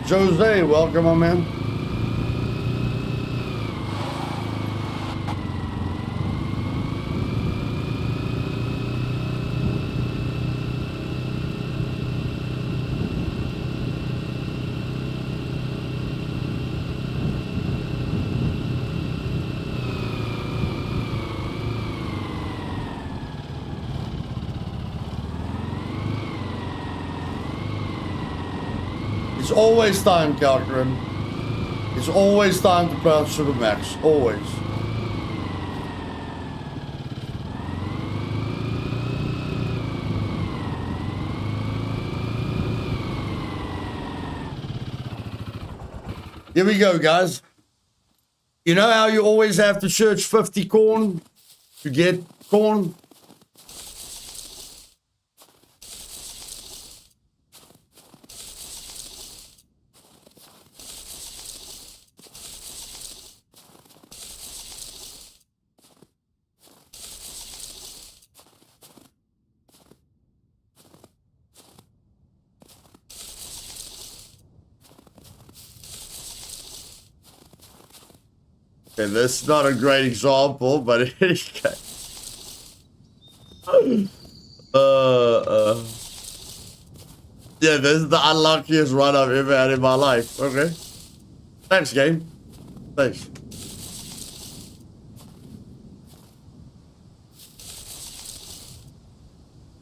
Jose, welcome, my man. It's always time, Calgren. It's always time to play on Supermax. Always. Here we go, guys. You know how you always have to search 50 corn to get corn? And this is not a great example, but it is. Yeah, this is the unluckiest run I've ever had in my life. Okay. Thanks, game. Thanks.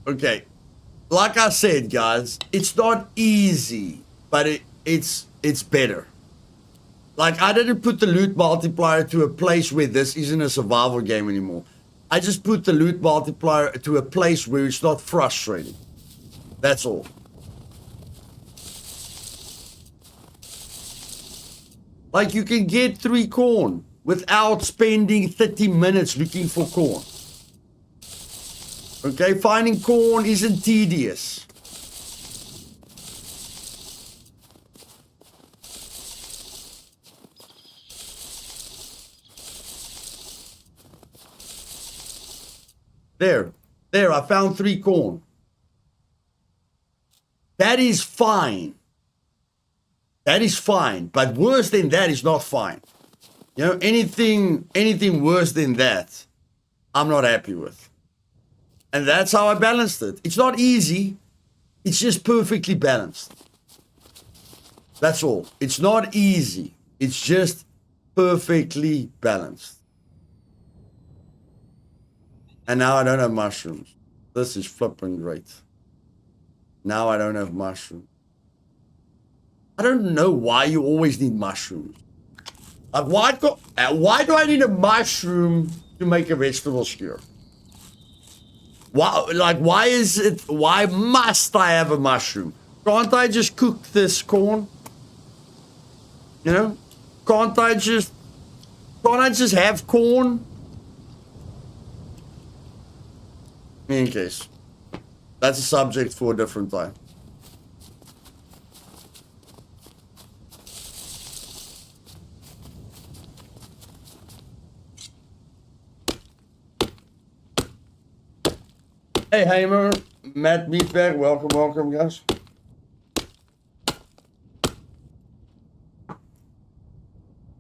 Okay. Like I said, guys, it's not easy, but it's better. Like, I didn't put the loot multiplier to a place where this isn't a survival game anymore. I just put the loot multiplier to a place where it's not frustrating. That's all. Like, you can get 3 corn without spending 30 minutes looking for corn. Okay, finding corn isn't tedious. There, I found 3 corn. That is fine. That is fine, but worse than that is not fine. You know, anything worse than that, I'm not happy with. And that's how I balanced it. It's not easy. It's just perfectly balanced. That's all. It's not easy. It's just perfectly balanced. And now I don't have mushrooms. This is flipping great. Now I don't have mushrooms. I don't know why you always need mushrooms. Like, why do I need a mushroom to make a vegetable skewer? Why must I have a mushroom? Can't I just cook this corn? You know? Can't I just have corn? In any case, that's a subject for a different time. Hey, Hamer, Matt Meatbag, welcome, guys.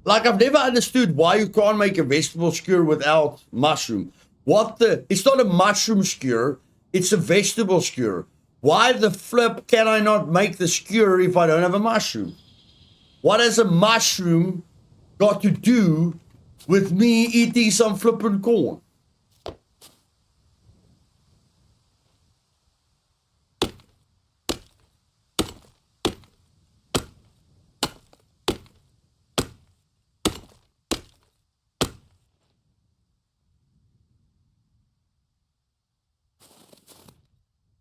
Like, I've never understood why you can't make a vegetable skewer without mushroom. It's not a mushroom skewer, it's a vegetable skewer. Why the flip can I not make the skewer if I don't have a mushroom? What has a mushroom got to do with me eating some flippin' corn?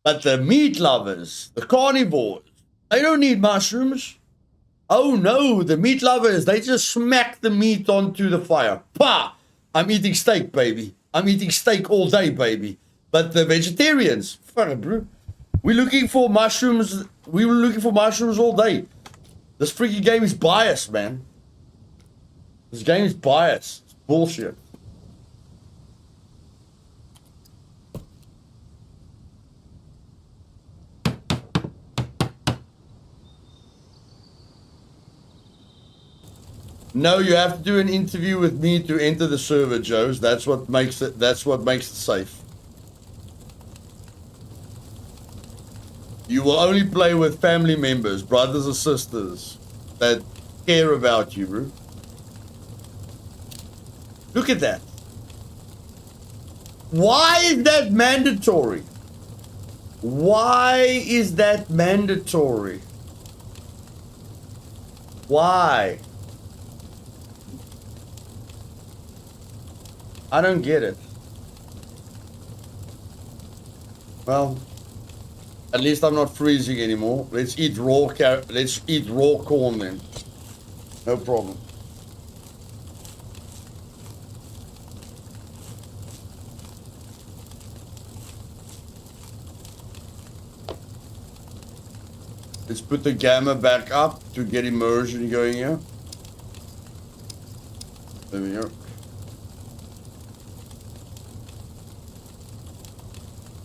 But the meat lovers, the carnivores, they don't need mushrooms. Oh no, the meat lovers, they just smack the meat onto the fire. Pah! I'm eating steak, baby. I'm eating steak all day, baby. But the vegetarians, fuck it, bro. We're looking for mushrooms. We were looking for mushrooms all day. This freaking game is biased, man. This game is biased. It's bullshit. No, you have to do an interview with me to enter the server, Joes. That's what makes it. That's what makes it safe. You will only play with family members, brothers or sisters that care about you, bro. Look at that. Why is that mandatory? Why is that mandatory? Why? I don't get it. Well, at least I'm not freezing anymore. Let's eat raw corn then. No problem. Let's put the gamma back up to get immersion going here. There we go.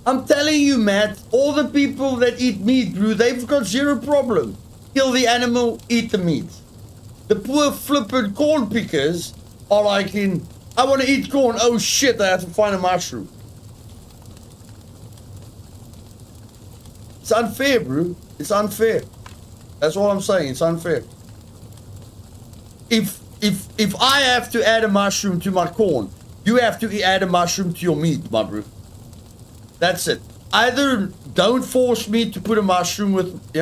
I'm telling you, Matt, all the people that eat meat, bro, they've got zero problem. Kill the animal, eat the meat. The poor flippin' corn pickers are like I want to eat corn. Oh shit, I have to find a mushroom. It's unfair, bro. It's unfair. That's all I'm saying. It's unfair. If I have to add a mushroom to my corn, you have to add a mushroom to your meat, my bro. That's it. Either don't force me to put a mushroom with,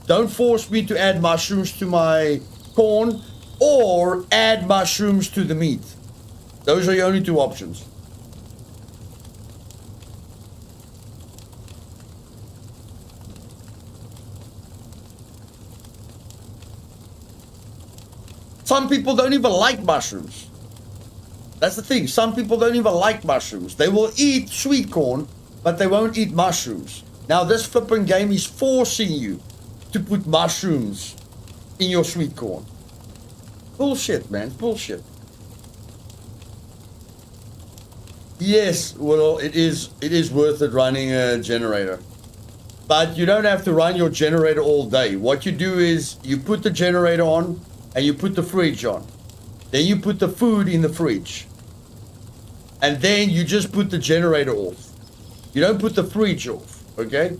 don't force me to add mushrooms to my corn, or add mushrooms to the meat. Those are the only two options. Some people don't even like mushrooms. That's the thing. Some people don't even like mushrooms. They will eat sweet corn, but they won't eat mushrooms. Now this flipping game is forcing you to put mushrooms in your sweet corn. Bullshit, man. Bullshit. Yes, well, it is worth it running a generator. But you don't have to run your generator all day. What you do is you put the generator on and you put the fridge on. Then you put the food in the fridge. And then you just put the generator off. You don't put the fridge off, okay?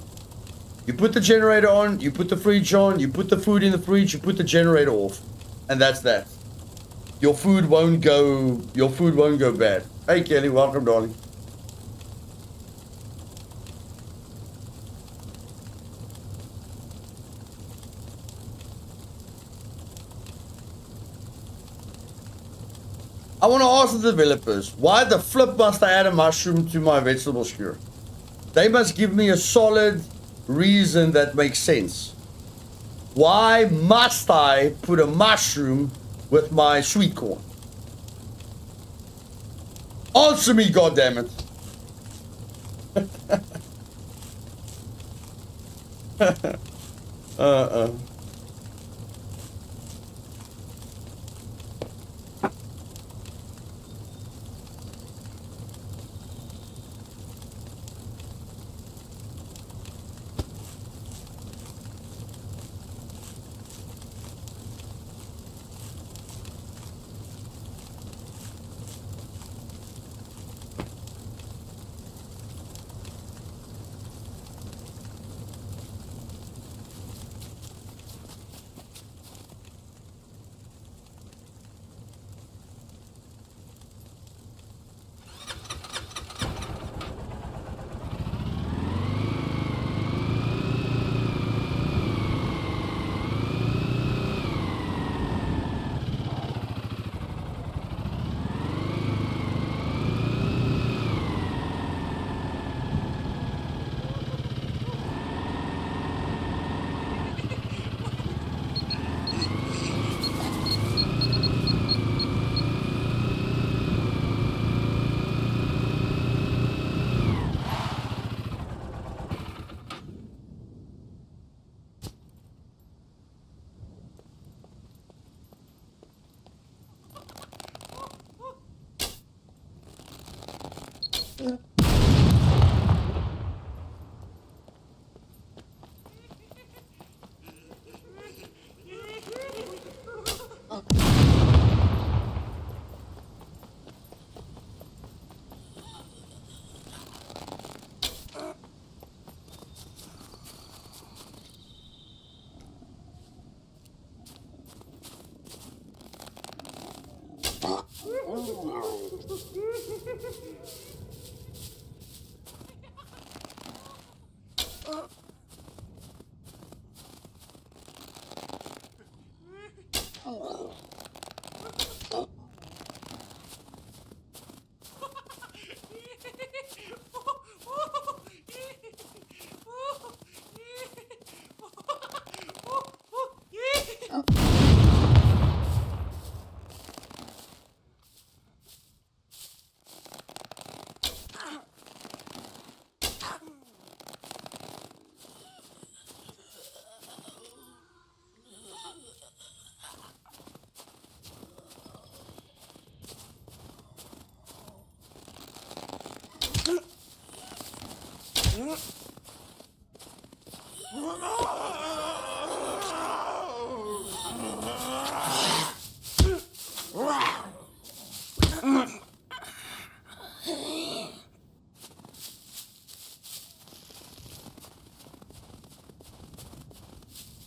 You put the generator on, you put the fridge on, you put the food in the fridge, you put the generator off. And that's that. Your food won't go bad. Hey Kelly, welcome darling. I want to ask the developers, why the flip must I add a mushroom to my vegetable skewer? They must give me a solid reason that makes sense. Why must I put a mushroom with my sweet corn? Answer me, goddammit.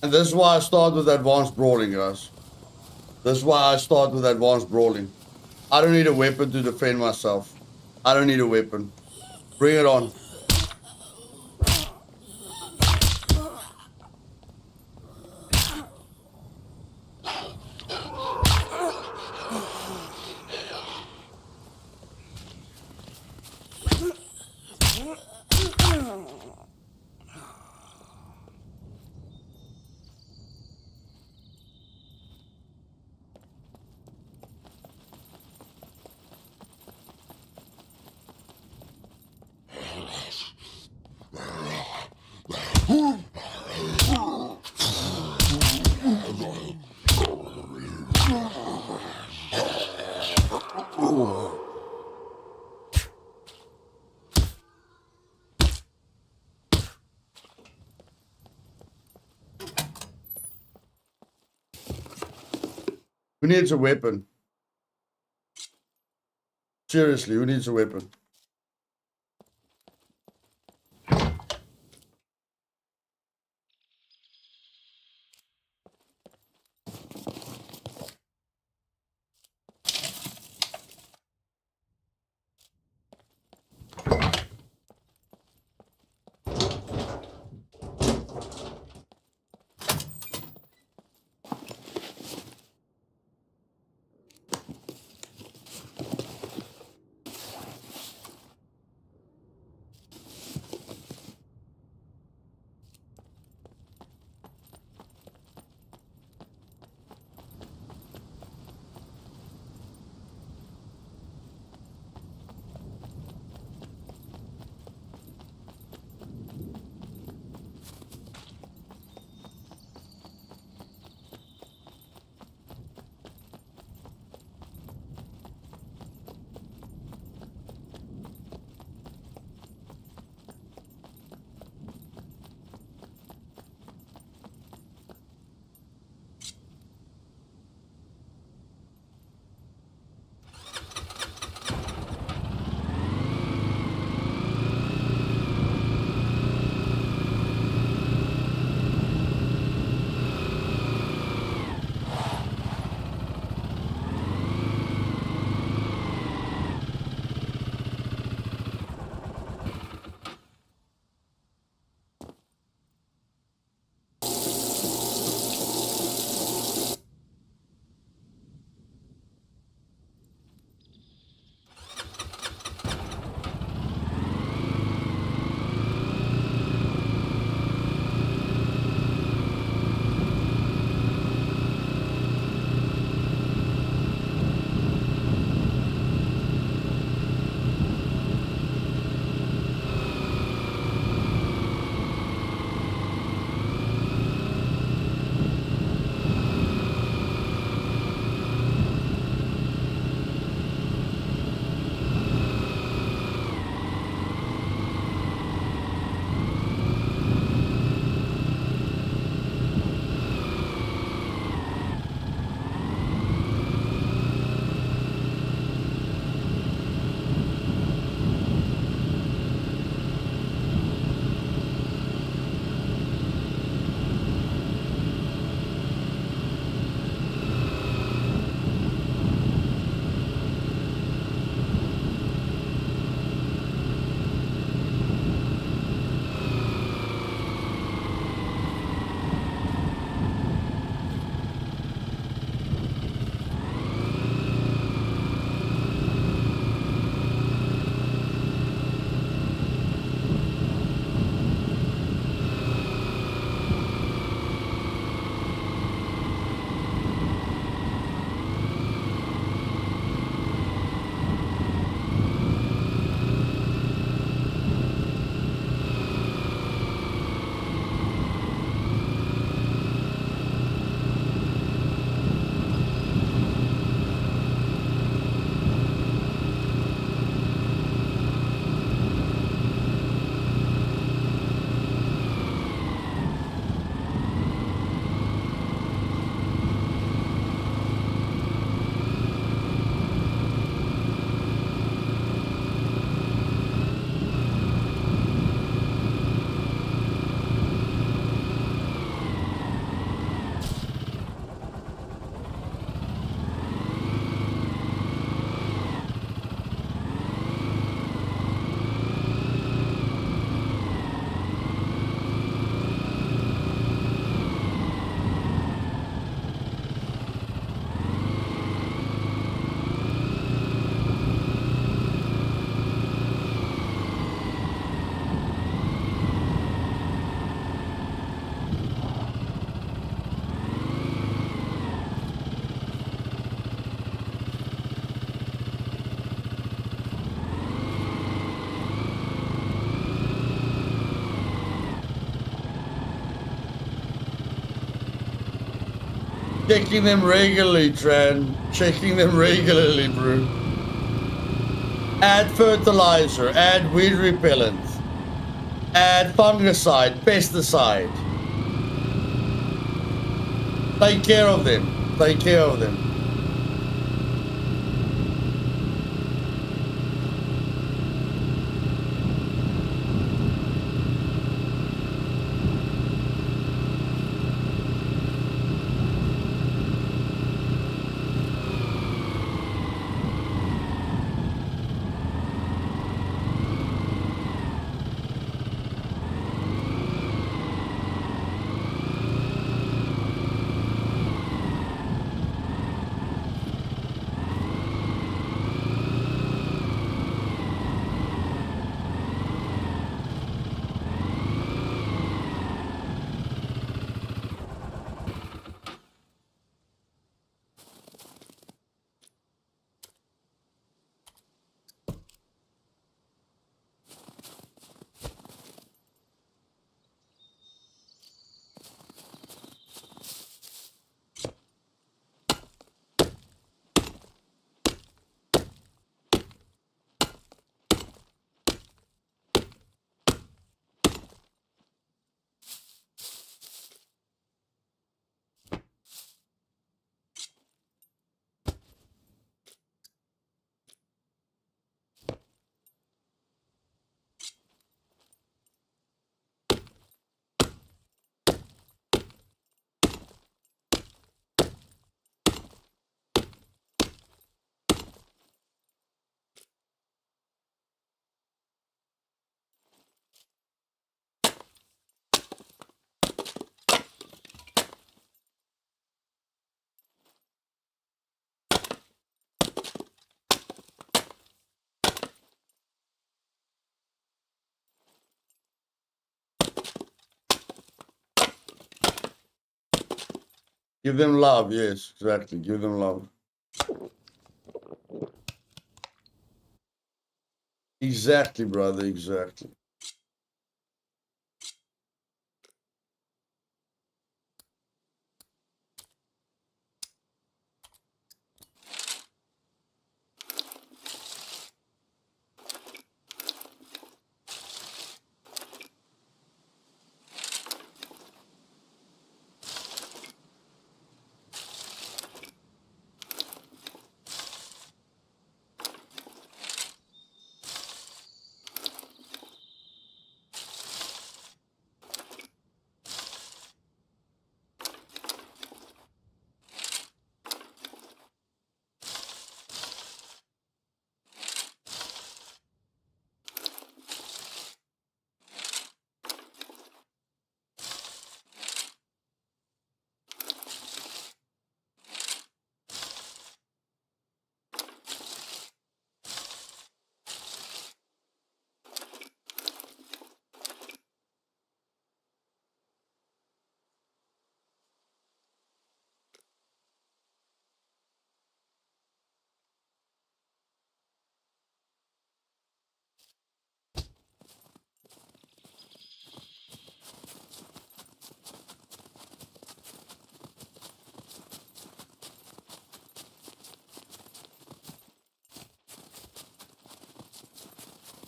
And this is why I start with advanced brawling, guys. This is why I start with advanced brawling. I don't need a weapon to defend myself. I don't need a weapon. Bring it on. Who needs a weapon? Seriously, who needs a weapon? checking them regularly, Tran. Checking them regularly, bro. Add fertilizer, add weed repellent, add fungicide, pesticide. Take care of them. Take care of them. Give them love, yes, exactly. Give them love. Exactly, brother, exactly.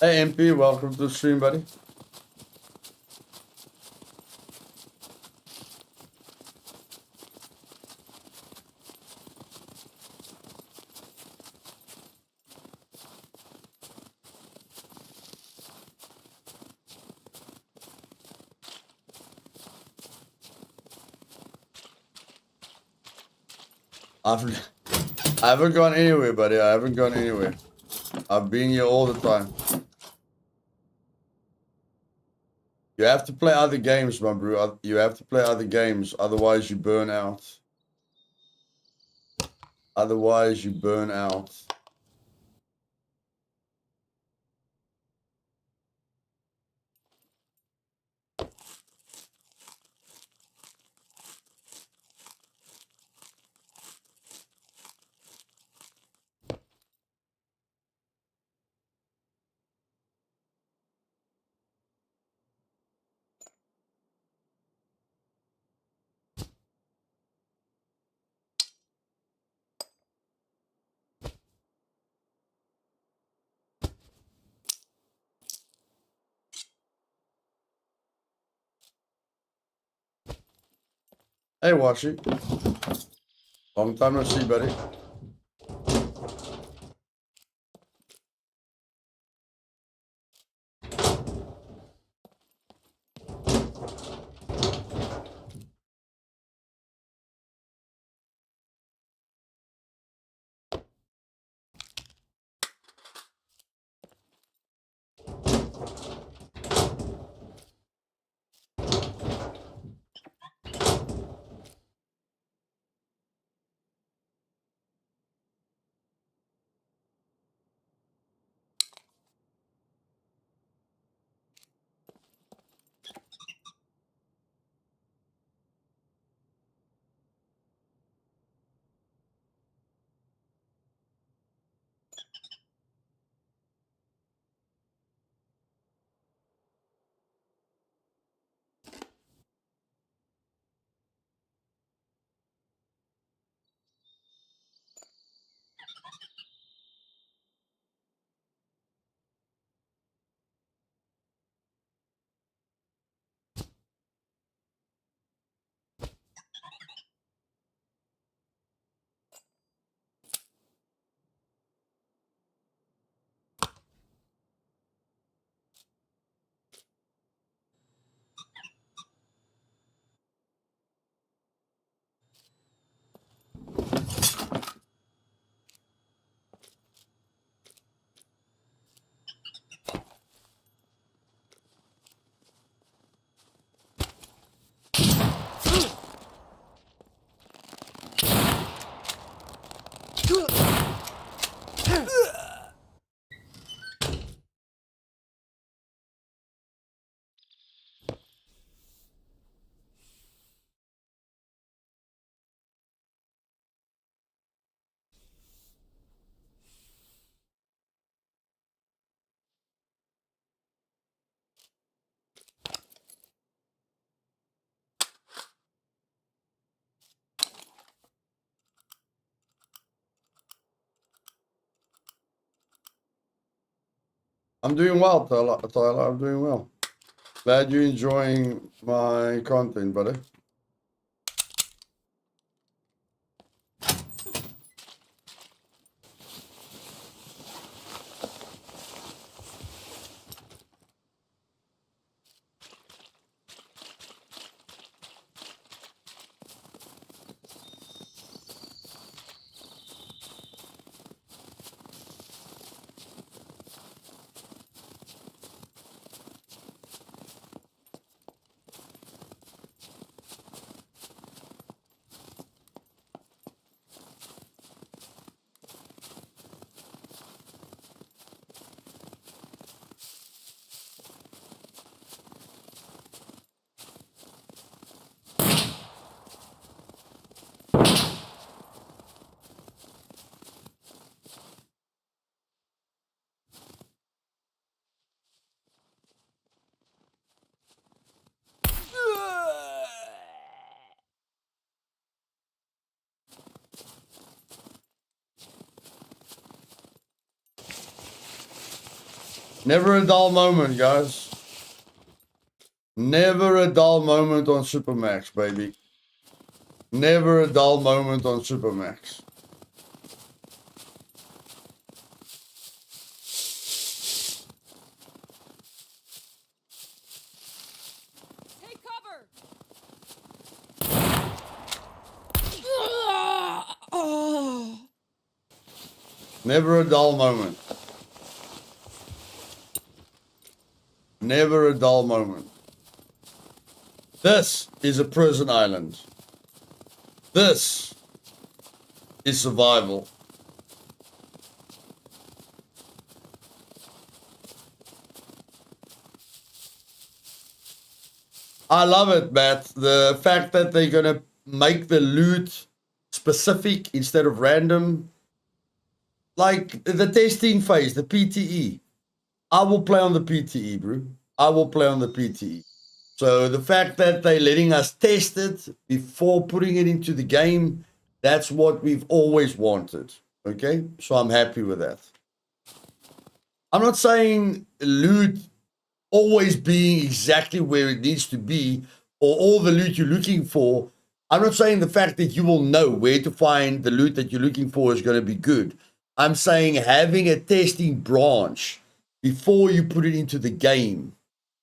Hey, MP, welcome to the stream, buddy. I've, I haven't gone anywhere, buddy. I haven't gone anywhere. I've been here all the time. You have to play other games, my bro. You have to play other games, otherwise you burn out. Otherwise you burn out. Hey, Washi. Long time no see, buddy. I'm doing well, Tyler. I'm doing well. Glad you're enjoying my content, buddy. Never a dull moment, guys. Never a dull moment on Supermax, baby. Never a dull moment on Supermax. Take cover! Never a dull moment. Never a dull moment. This is a prison island. This is survival. I love it, Matt. The fact that they're gonna make the loot specific instead of random. Like the testing phase, the PTE. I will play on the PTE, bro. I will play on the PTE. So the fact that they're letting us test it before putting it into the game, that's what we've always wanted. Okay? So I'm happy with that. I'm not saying loot always being exactly where it needs to be, or all the loot you're looking for I'm not saying the fact that you will know where to find the loot that you're looking for is going to be good. I'm saying having a testing branch before you put it into the game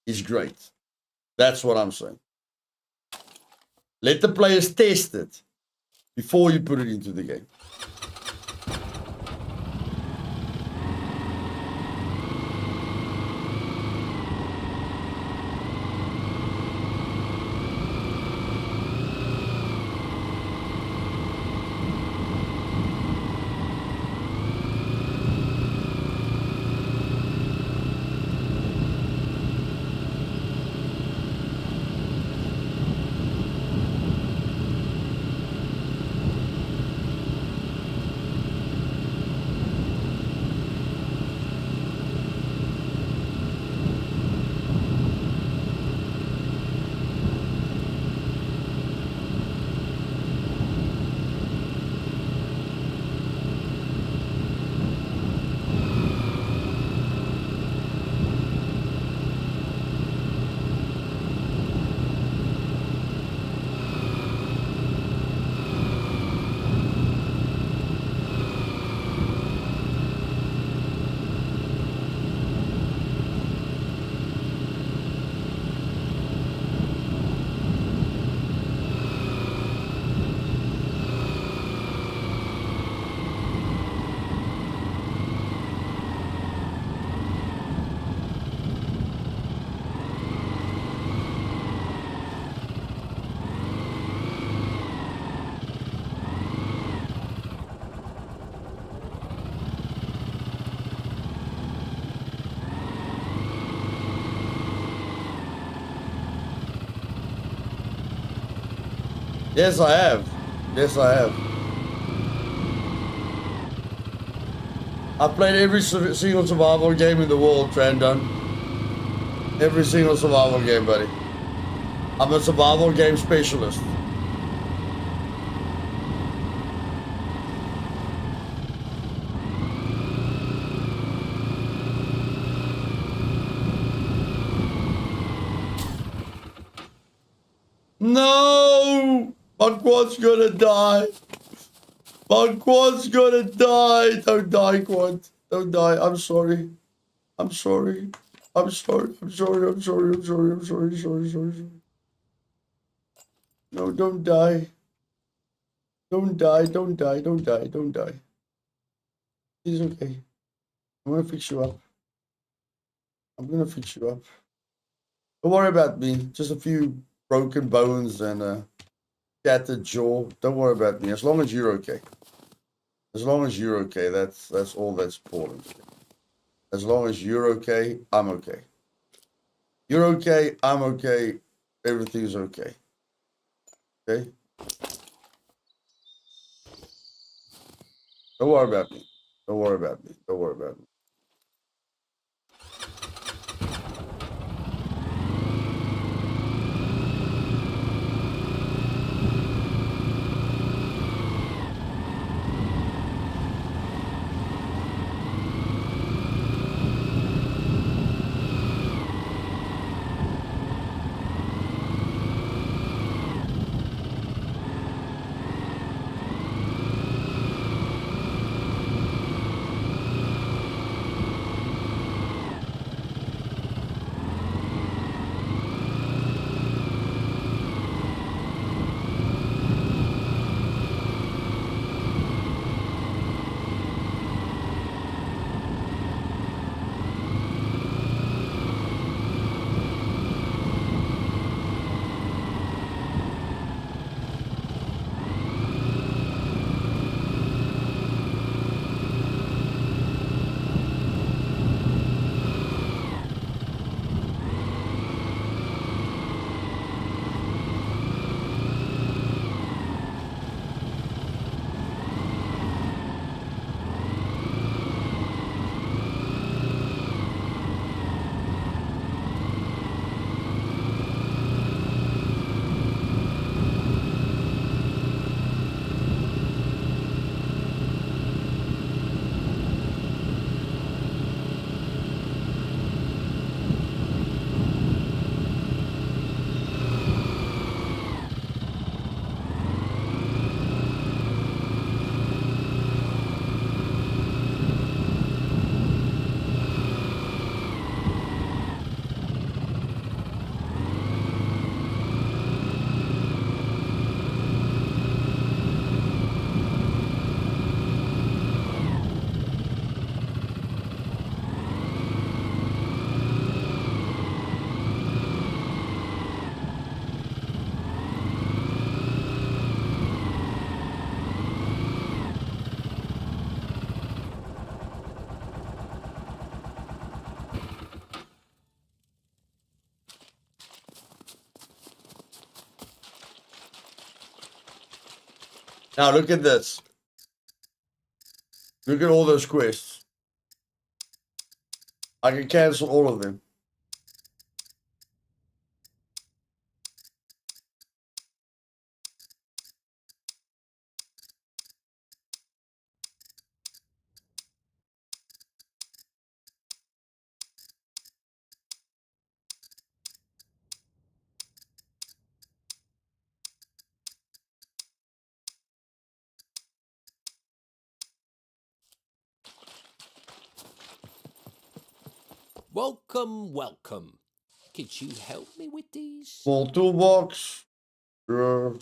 is great. That's what I'm saying. Let the players test it before you put it into the game. Yes, I have. Yes, I have. I've played every single survival game in the world, Trandon. Every single survival game, buddy. I'm a survival game specialist. No! My quad's gonna die. My quad's gonna die. Don't die, quad. Don't die. I'm sorry. I'm sorry. I'm sorry. I'm sorry. I'm sorry. I'm sorry. I'm sorry. Sorry. No, don't die. Don't die. Don't die. Don't die. Don't die. It's okay. I'm gonna fix you up. I'm gonna fix you up. Don't worry about me. Just a few broken bones and a shattered jaw. Don't worry about me. As long as you're okay. As long as you're okay, that's all that's important. As long as you're okay, I'm okay. You're okay, I'm okay, everything's okay. Okay? Don't worry about me. Don't worry about me. Don't worry about me. Now look at this. Look at all those quests. I can cancel all of them. Welcome, welcome. Could you help me with these? Small toolbox. Sure.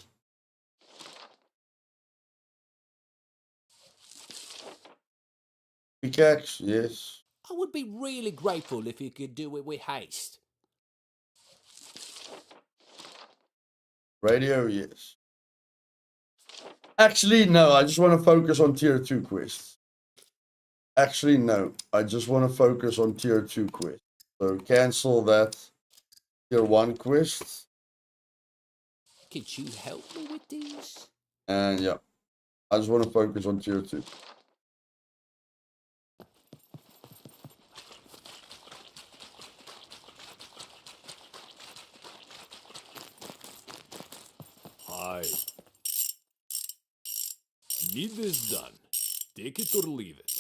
Pickaxe, yes. I would be really grateful if you could do it with haste. Radio, yes. Actually, no, I just want to focus on tier 2 quests. Actually, no, I just want to focus on tier 2 quests. So cancel that tier 1 quest. Could you help me with these? And yeah, I just want to focus on tier 2. Hi. Need this done. Take it or leave it.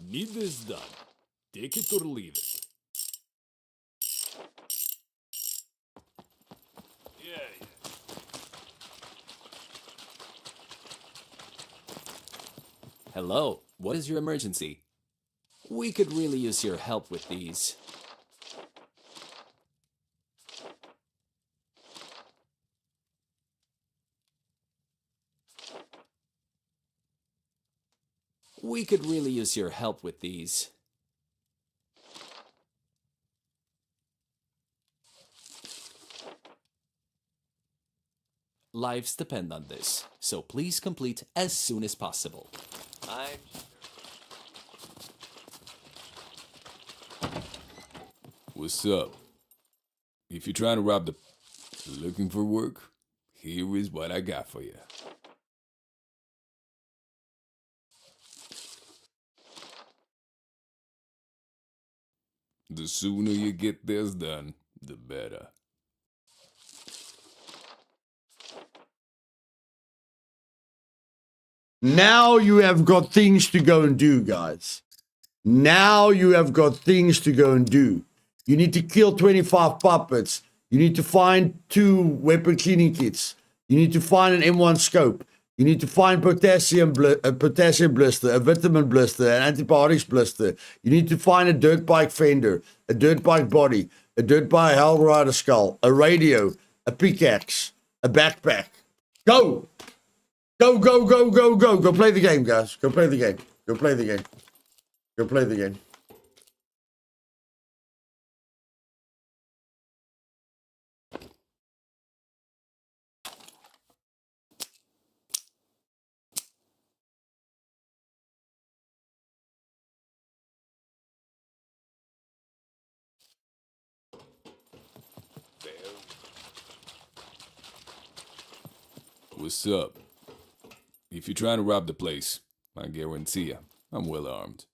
Need this done. Take it or leave it. Yeah. Hello, what is your emergency? We could really use your help with these. We could really use your help with these. Lives depend on this, so please complete as soon as possible. What's up? If you're trying to rob the... Looking for work? Here is what I got for you. The sooner you get this done, the better. Now you have got things to go and do, guys. Now you have got things to go and do. You need to kill 25 puppets. You need to find 2 weapon cleaning kits. You need to find an M1 scope. You need to find a potassium blister, a vitamin blister, an antibiotics blister. You need to find a dirt bike fender, a dirt bike body, a dirt bike Hell Rider skull, a radio, a pickaxe, a backpack. Go! Go, go, go, go, go. Go play the game, guys. Go play the game. Go play the game. Go play the game. What's up? If you're trying to rob the place, I guarantee you, I'm well armed.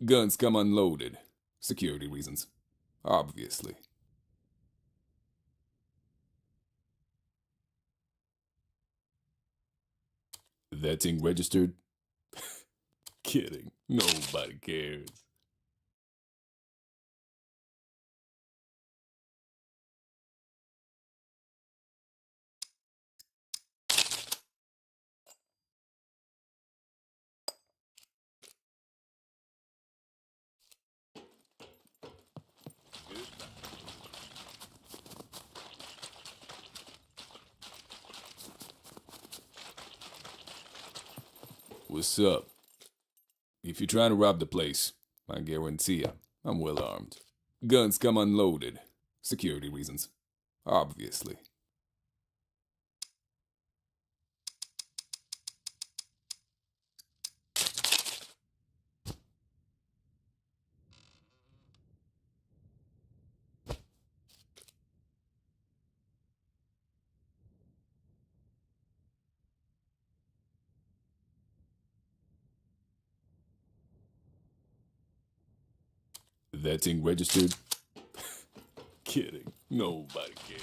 Guns come unloaded. Security reasons. Obviously. That thing registered? Kidding. Nobody cares. What's up? If you're trying to rob the place, I guarantee you, I'm well armed. Guns come unloaded. Security reasons. Obviously. That thing registered? Kidding. Nobody cares.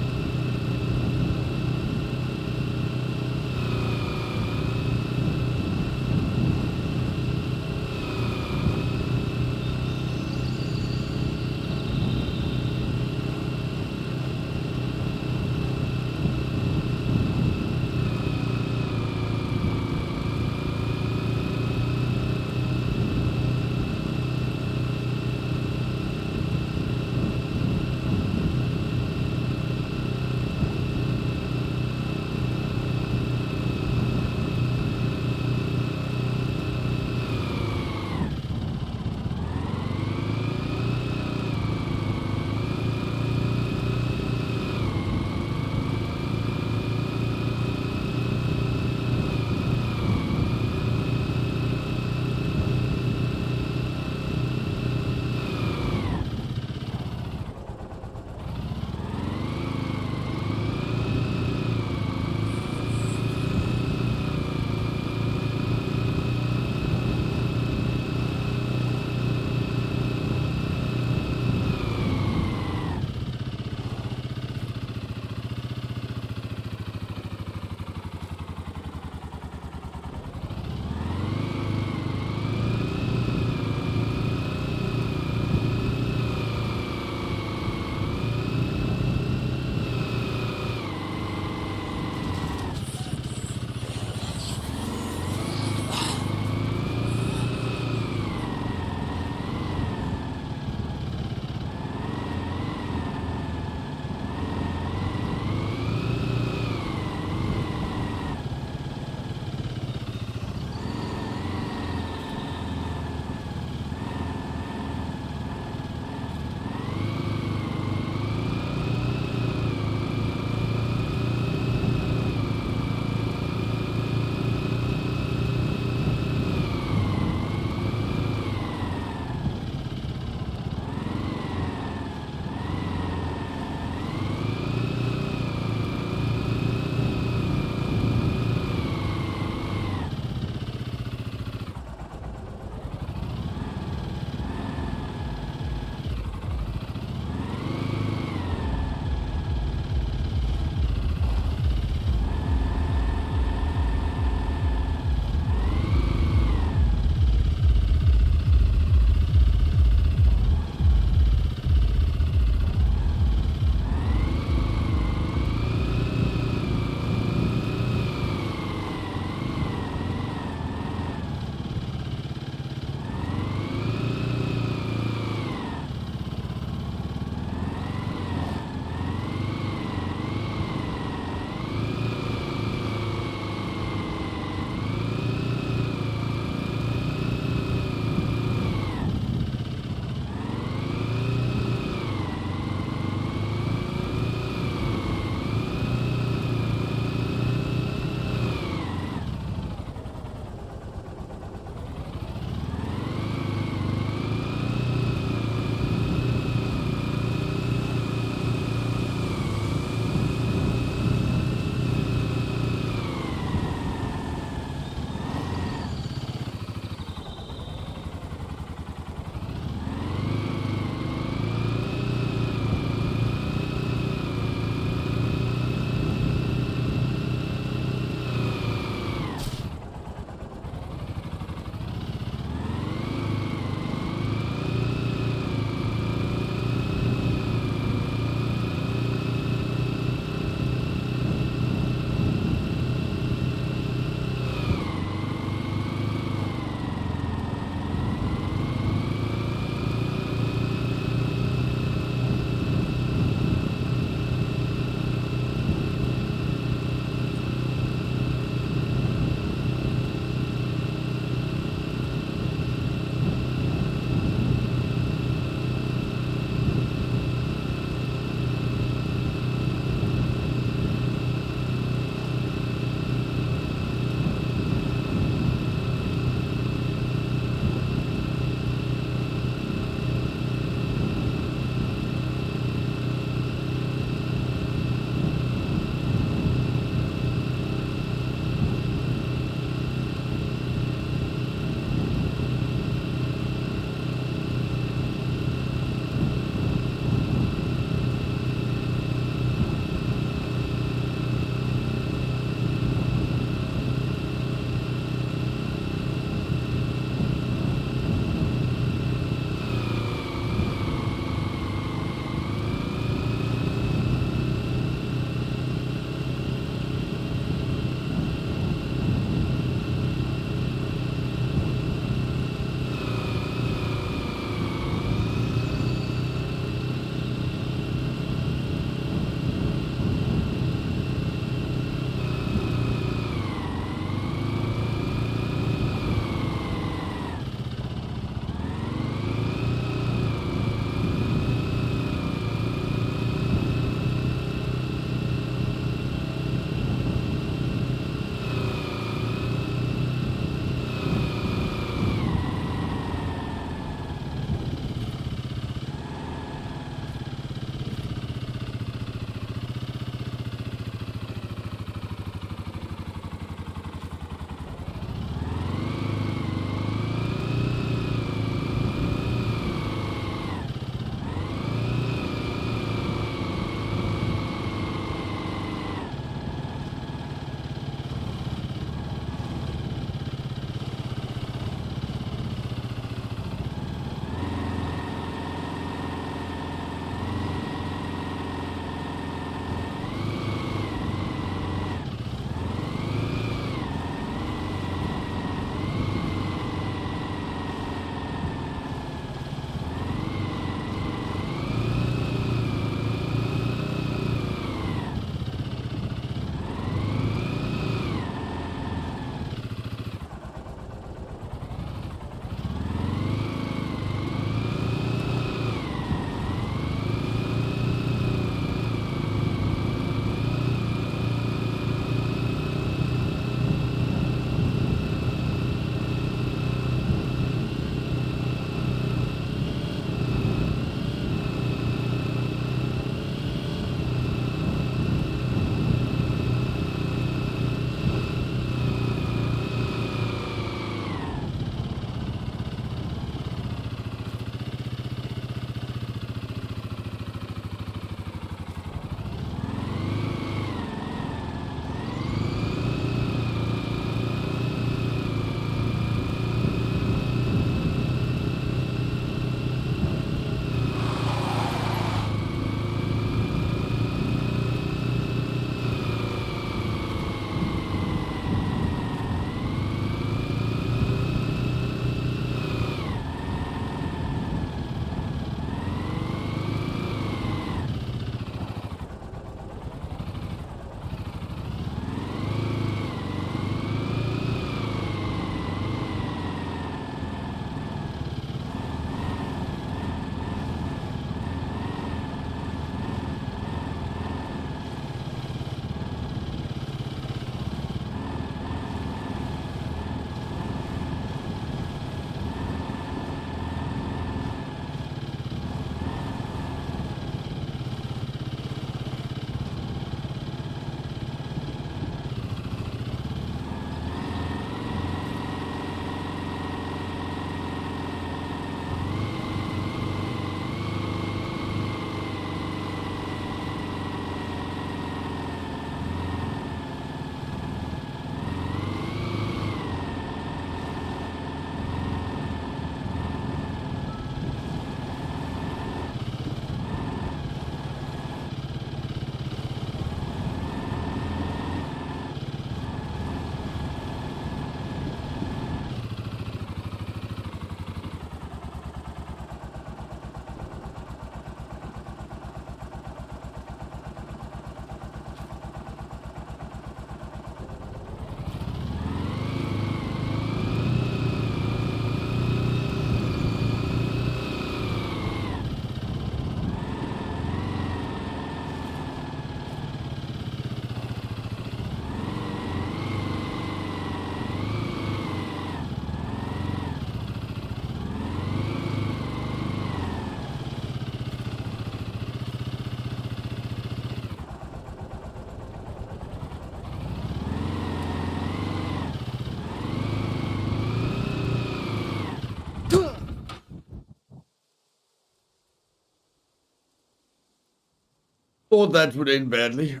Thought that would end badly,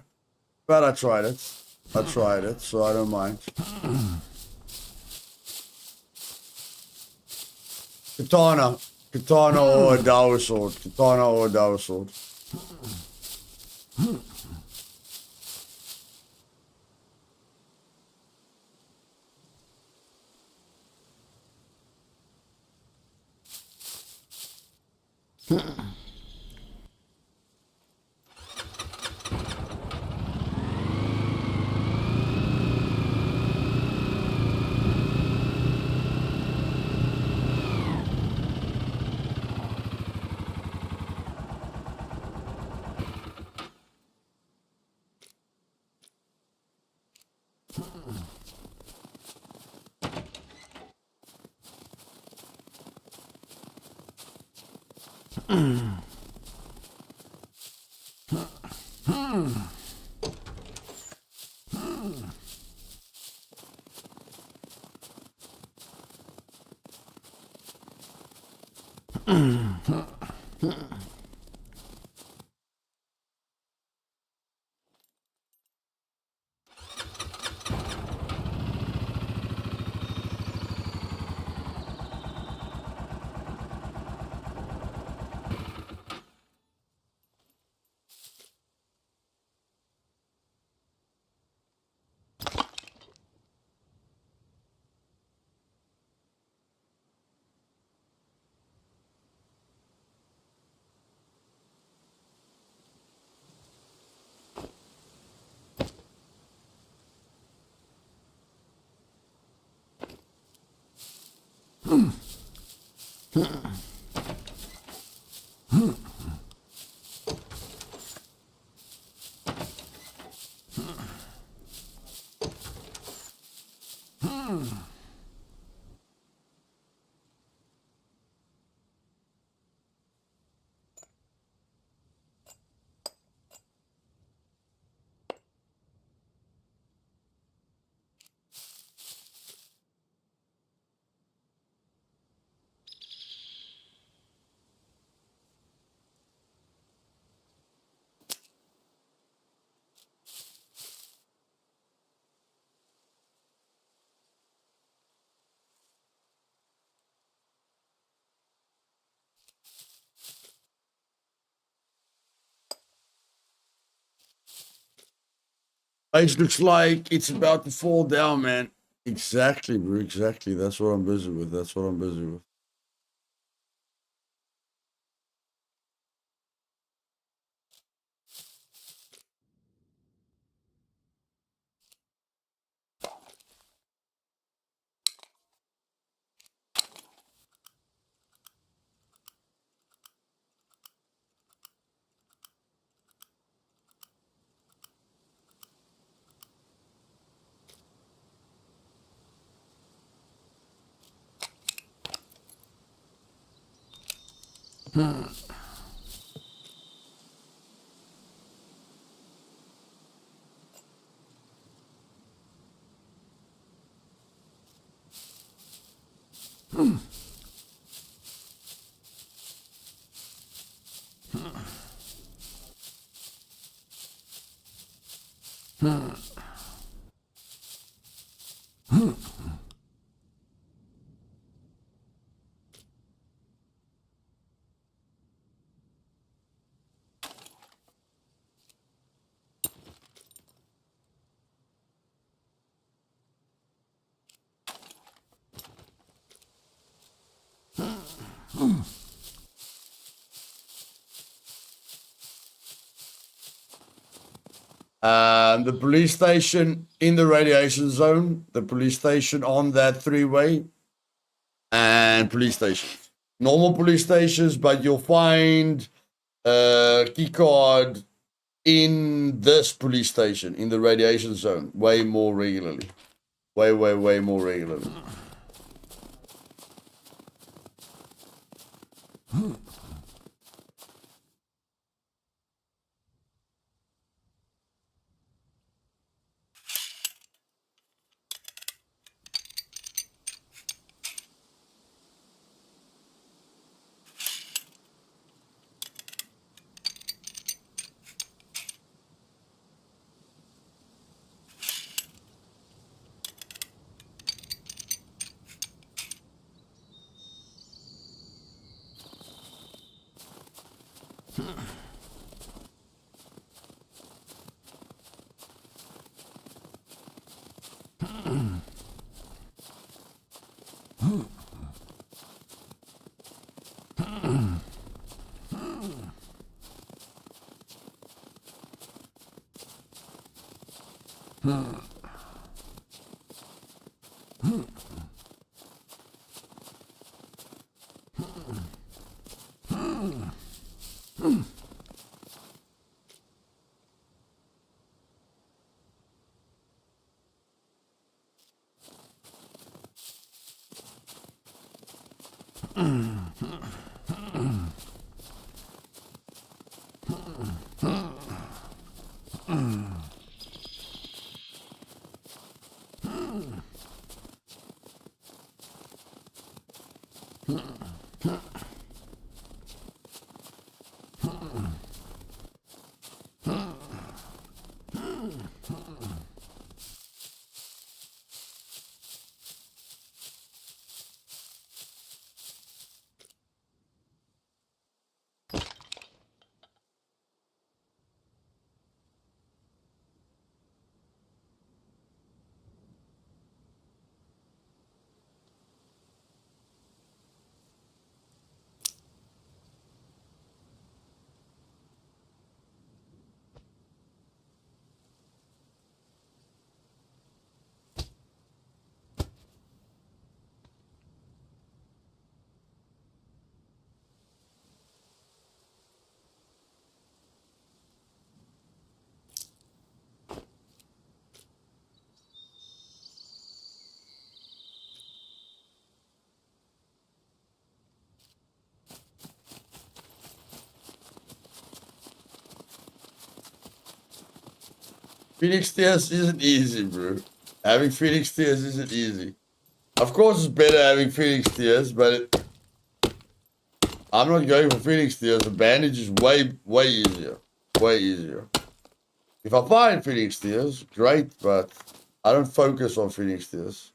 but I tried it. So I don't mind. Katana or a Dao sword. Katana or a Dao sword. It looks like it's about to fall down, man. Exactly, bro. Exactly. That's what I'm busy with. The police station in the radiation zone, the police station on that three-way, and police stations. Normal police stations, but you'll find a key card in this police station, in the radiation zone, way more regularly. Way more regularly. Phoenix Tears isn't easy, bro. Having Phoenix Tears isn't easy. Of course, it's better having Phoenix Tears, but I'm not going for Phoenix Tears. The bandage is way easier. Way easier. If I find Phoenix Tears, great, but I don't focus on Phoenix Tears.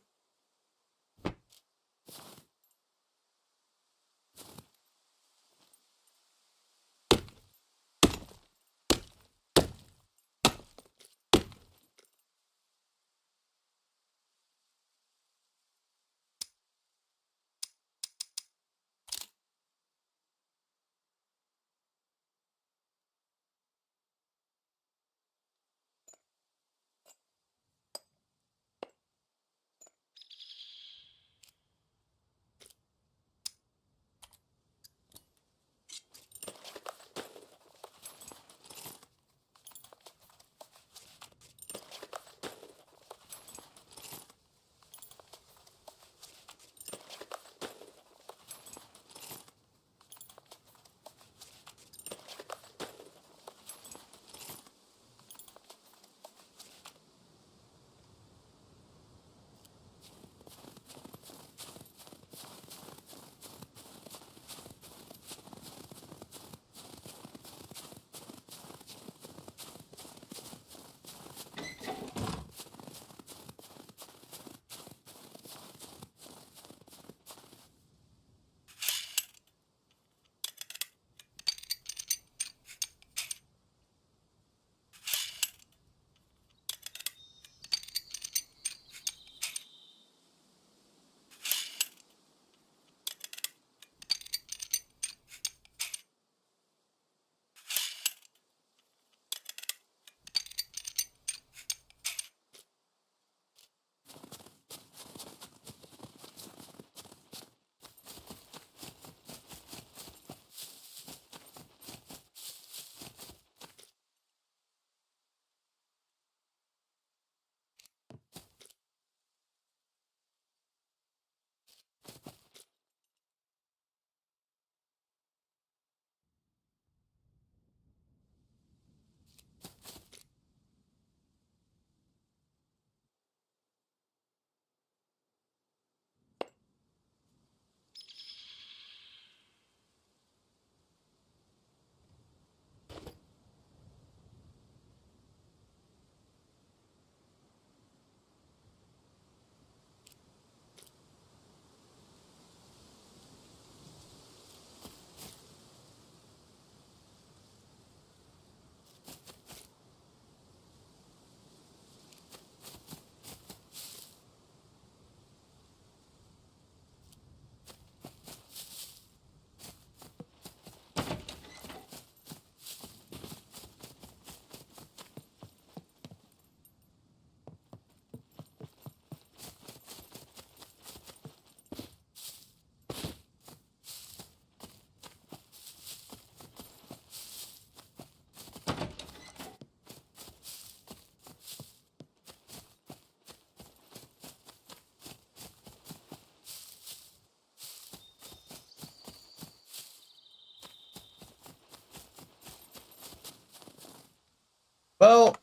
Well,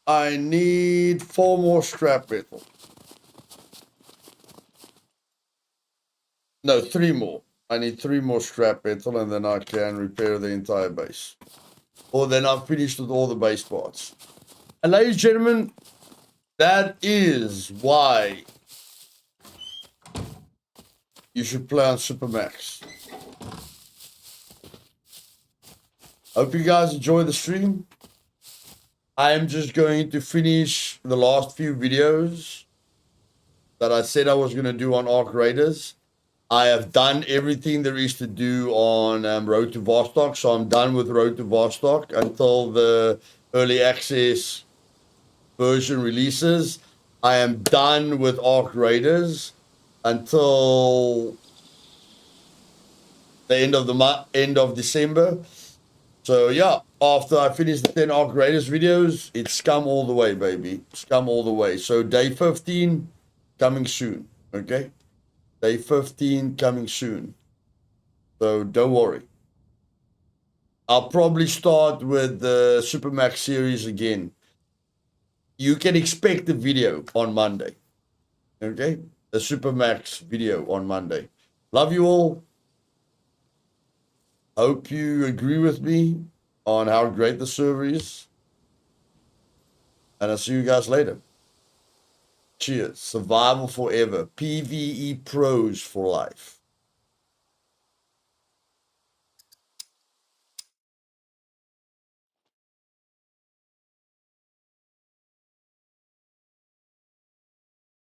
I need 4 more scrap metal. No, 3 more. I need 3 more scrap metal and then I can repair the entire base. Or then I'm finished with all the base parts. And ladies and gentlemen, that is why you should play on Supermax. Hope you guys enjoy the stream. I am just going to finish the last few videos that I said I was going to do on Arc Raiders. I have done everything there is to do on Road to Vostok, so I'm done with Road to Vostok until the early access version releases. I am done with Arc Raiders until the end of December. So yeah, after I finish the 10 Arc Raiders videos, it's Scum all the way, baby. Scum all the way. So day 15 coming soon, okay? Day 15 coming soon. So don't worry. I'll probably start with the Supermax series again. You can expect the video on Monday. Okay? The Supermax video on Monday. Love you all. Hope you agree with me on how great the server is. And I'll see you guys later. Cheers. Survival forever. PvE pros for life.